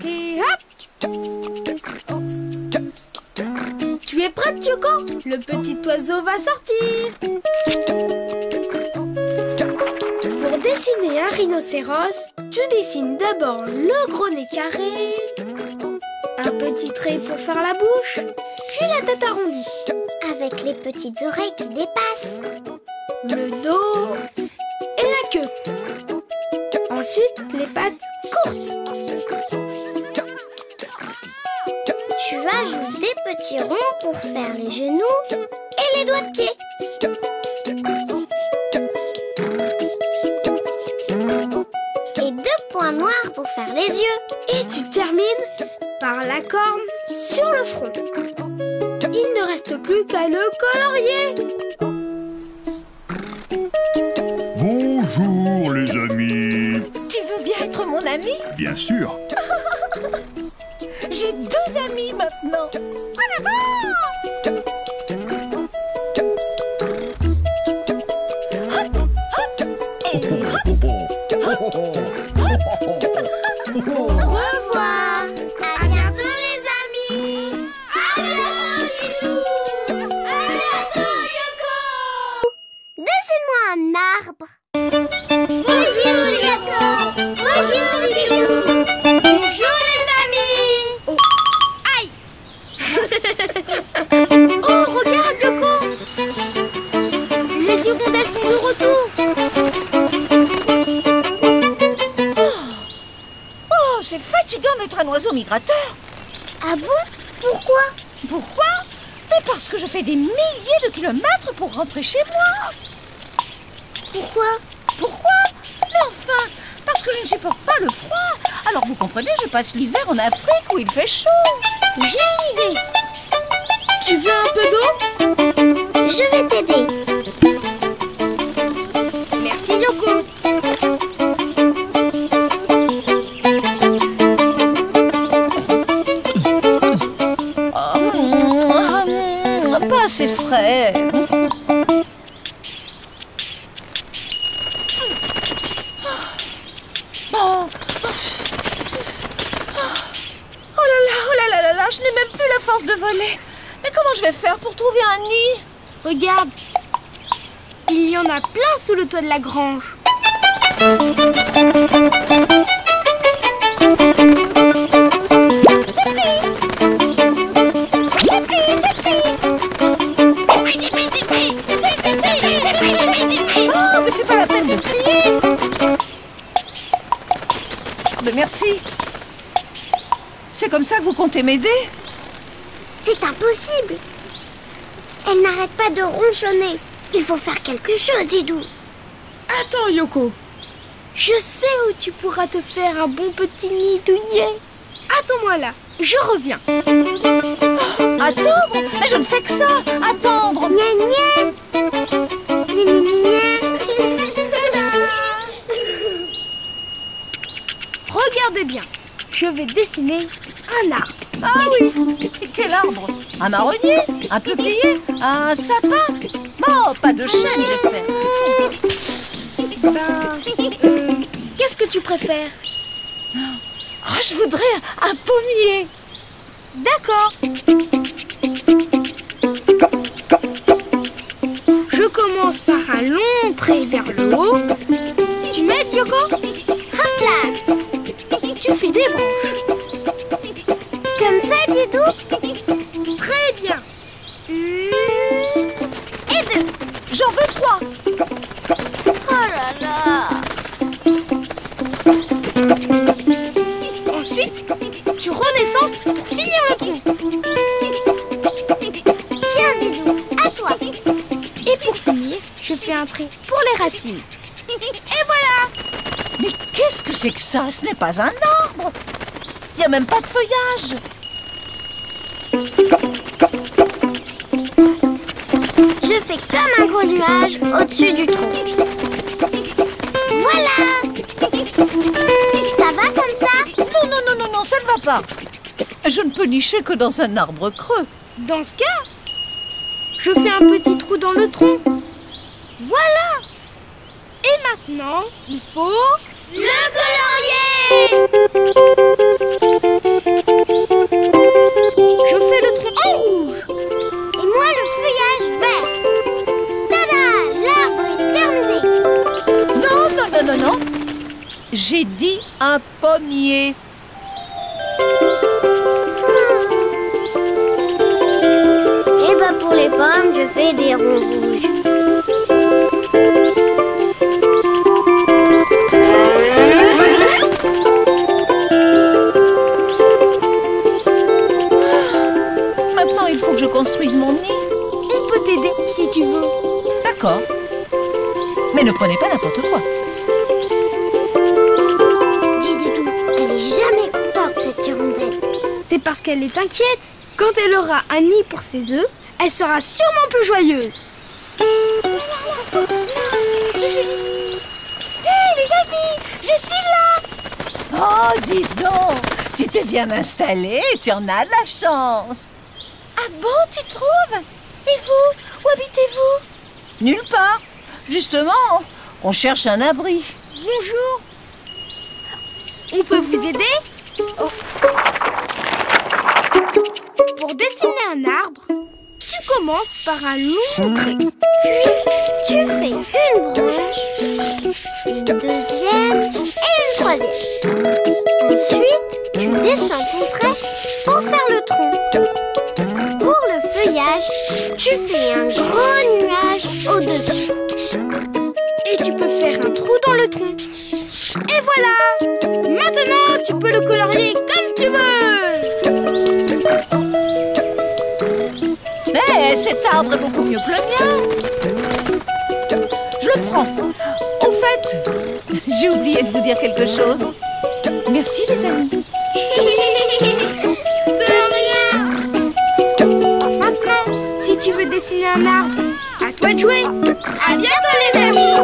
Et hop. Tu es prête, Yoko? Le petit oiseau va sortir. Pour dessiner un rhinocéros, tu dessines d'abord le gros nez carré, un petit trait pour faire la bouche, puis la tête arrondie, Avec les petites oreilles qui dépassent. le dos et la queue. Ensuite, les pattes courtes. Tu ajoutes des petits ronds pour faire les genoux et les doigts de pied. Et 2 points noirs pour faire les yeux. Et tu termines par la corne sur le front. Il ne reste plus qu'à le colorier. Bonjour les amis. Tu veux bien être mon ami? Bien sûr. J'ai 2 amis maintenant. En avant! Au revoir. À bientôt les amis. À bientôt Didou. À bientôt Yoko. Dessine-moi un arbre. Bonjour Yoko. Bonjour Didou. Bonjour les amis. Oh, aïe. Oh, regarde, Yoko. Les hirondelles sont de retour. Oh, c'est fatigant d'être un oiseau migrateur. Ah bon? Pourquoi? Pourquoi? Mais parce que je fais des milliers de kilomètres pour rentrer chez moi. Pourquoi? Pourquoi? Mais enfin, parce que je ne supporte pas le froid. Alors vous comprenez, je passe l'hiver en Afrique où il fait chaud. J'ai une idée. Tu veux un peu d'eau? Je vais t'aider. Merci, Yoko. Pas assez frais. Bon. Oh là, je n'ai même plus la force de voler. Mais comment je vais faire pour trouver un nid? Regarde. Il y en a plein sous le toit de la grange. Oh, mais c'est pas la peine de crier. Oh, mais merci. C'est comme ça que vous comptez m'aider? C'est impossible. Elle n'arrête pas de ronchonner. Il faut faire quelque chose, Didou. Attends, Yoko. Je sais où tu pourras te faire un bon petit nid douillet. Attends-moi là, je reviens. Attendre? Mais je ne fais que ça. Attendre. Gna gna. Gna gna gna gna. Regardez bien, je vais dessiner un arbre. Ah oui. Quel arbre? Un marronnier? Un peuplier? Un sapin? Oh, pas de chêne, j'espère. Qu'est-ce que tu préfères? Oh, je voudrais un pommier. D'accord. Je commence par un long trait vers le haut. Tu m'aides, Yoko? Hop là. Tu fais des branches. Comme ça, Didou? Très bien. Et 2. J'en veux 3. Oh là là. Ensuite, tu redescends pour finir le tronc. Tiens, Didou, à toi. Et pour finir, je fais un trait pour les racines. Et voilà! Mais qu'est-ce que c'est que ça? Ce n'est pas un arbre. Il n'y a même pas de feuillage. Je fais comme un gros nuage au-dessus du tronc. Voilà. Ça va comme ça? Non, ça ne va pas. Je ne peux nicher que dans un arbre creux. Dans ce cas, je fais un petit trou dans le tronc. Voilà! Et maintenant, il faut... Le colorier! J'ai dit un pommier. Et bah pour les pommes, je fais des ronds rouges. Maintenant, il faut que je construise mon nid. On peut t'aider si tu veux. D'accord. Mais ne prenez pas n'importe quoi. Dis Doudou, elle est jamais contente cette hirondelle. C'est parce qu'elle est inquiète. Quand elle aura un nid pour ses œufs, elle sera sûrement plus joyeuse. Les amis, je suis là. Oh, dis donc, tu t'es bien installé, tu en as de la chance. Ah bon, tu trouves? Et vous, où habitez-vous? Nulle part. Justement, on cherche un abri. Bonjour. On peut vous aider? Pour dessiner un arbre, tu commences par un long trait. Puis, tu fais une branche, une deuxième et une troisième. Ensuite, tu descends ton trait pour faire le tronc. Pour le feuillage, tu fais un gros nuage au-dessus. Et tu peux faire un trou dans le tronc. Et voilà! Maintenant, tu peux le colorier comme tu veux! Mais cet arbre est beaucoup mieux que le mien. Je le prends. Au fait, j'ai oublié de vous dire quelque chose. Merci les amis. De rien. Maintenant, si tu veux dessiner un arbre, à toi de jouer! À bientôt les amis.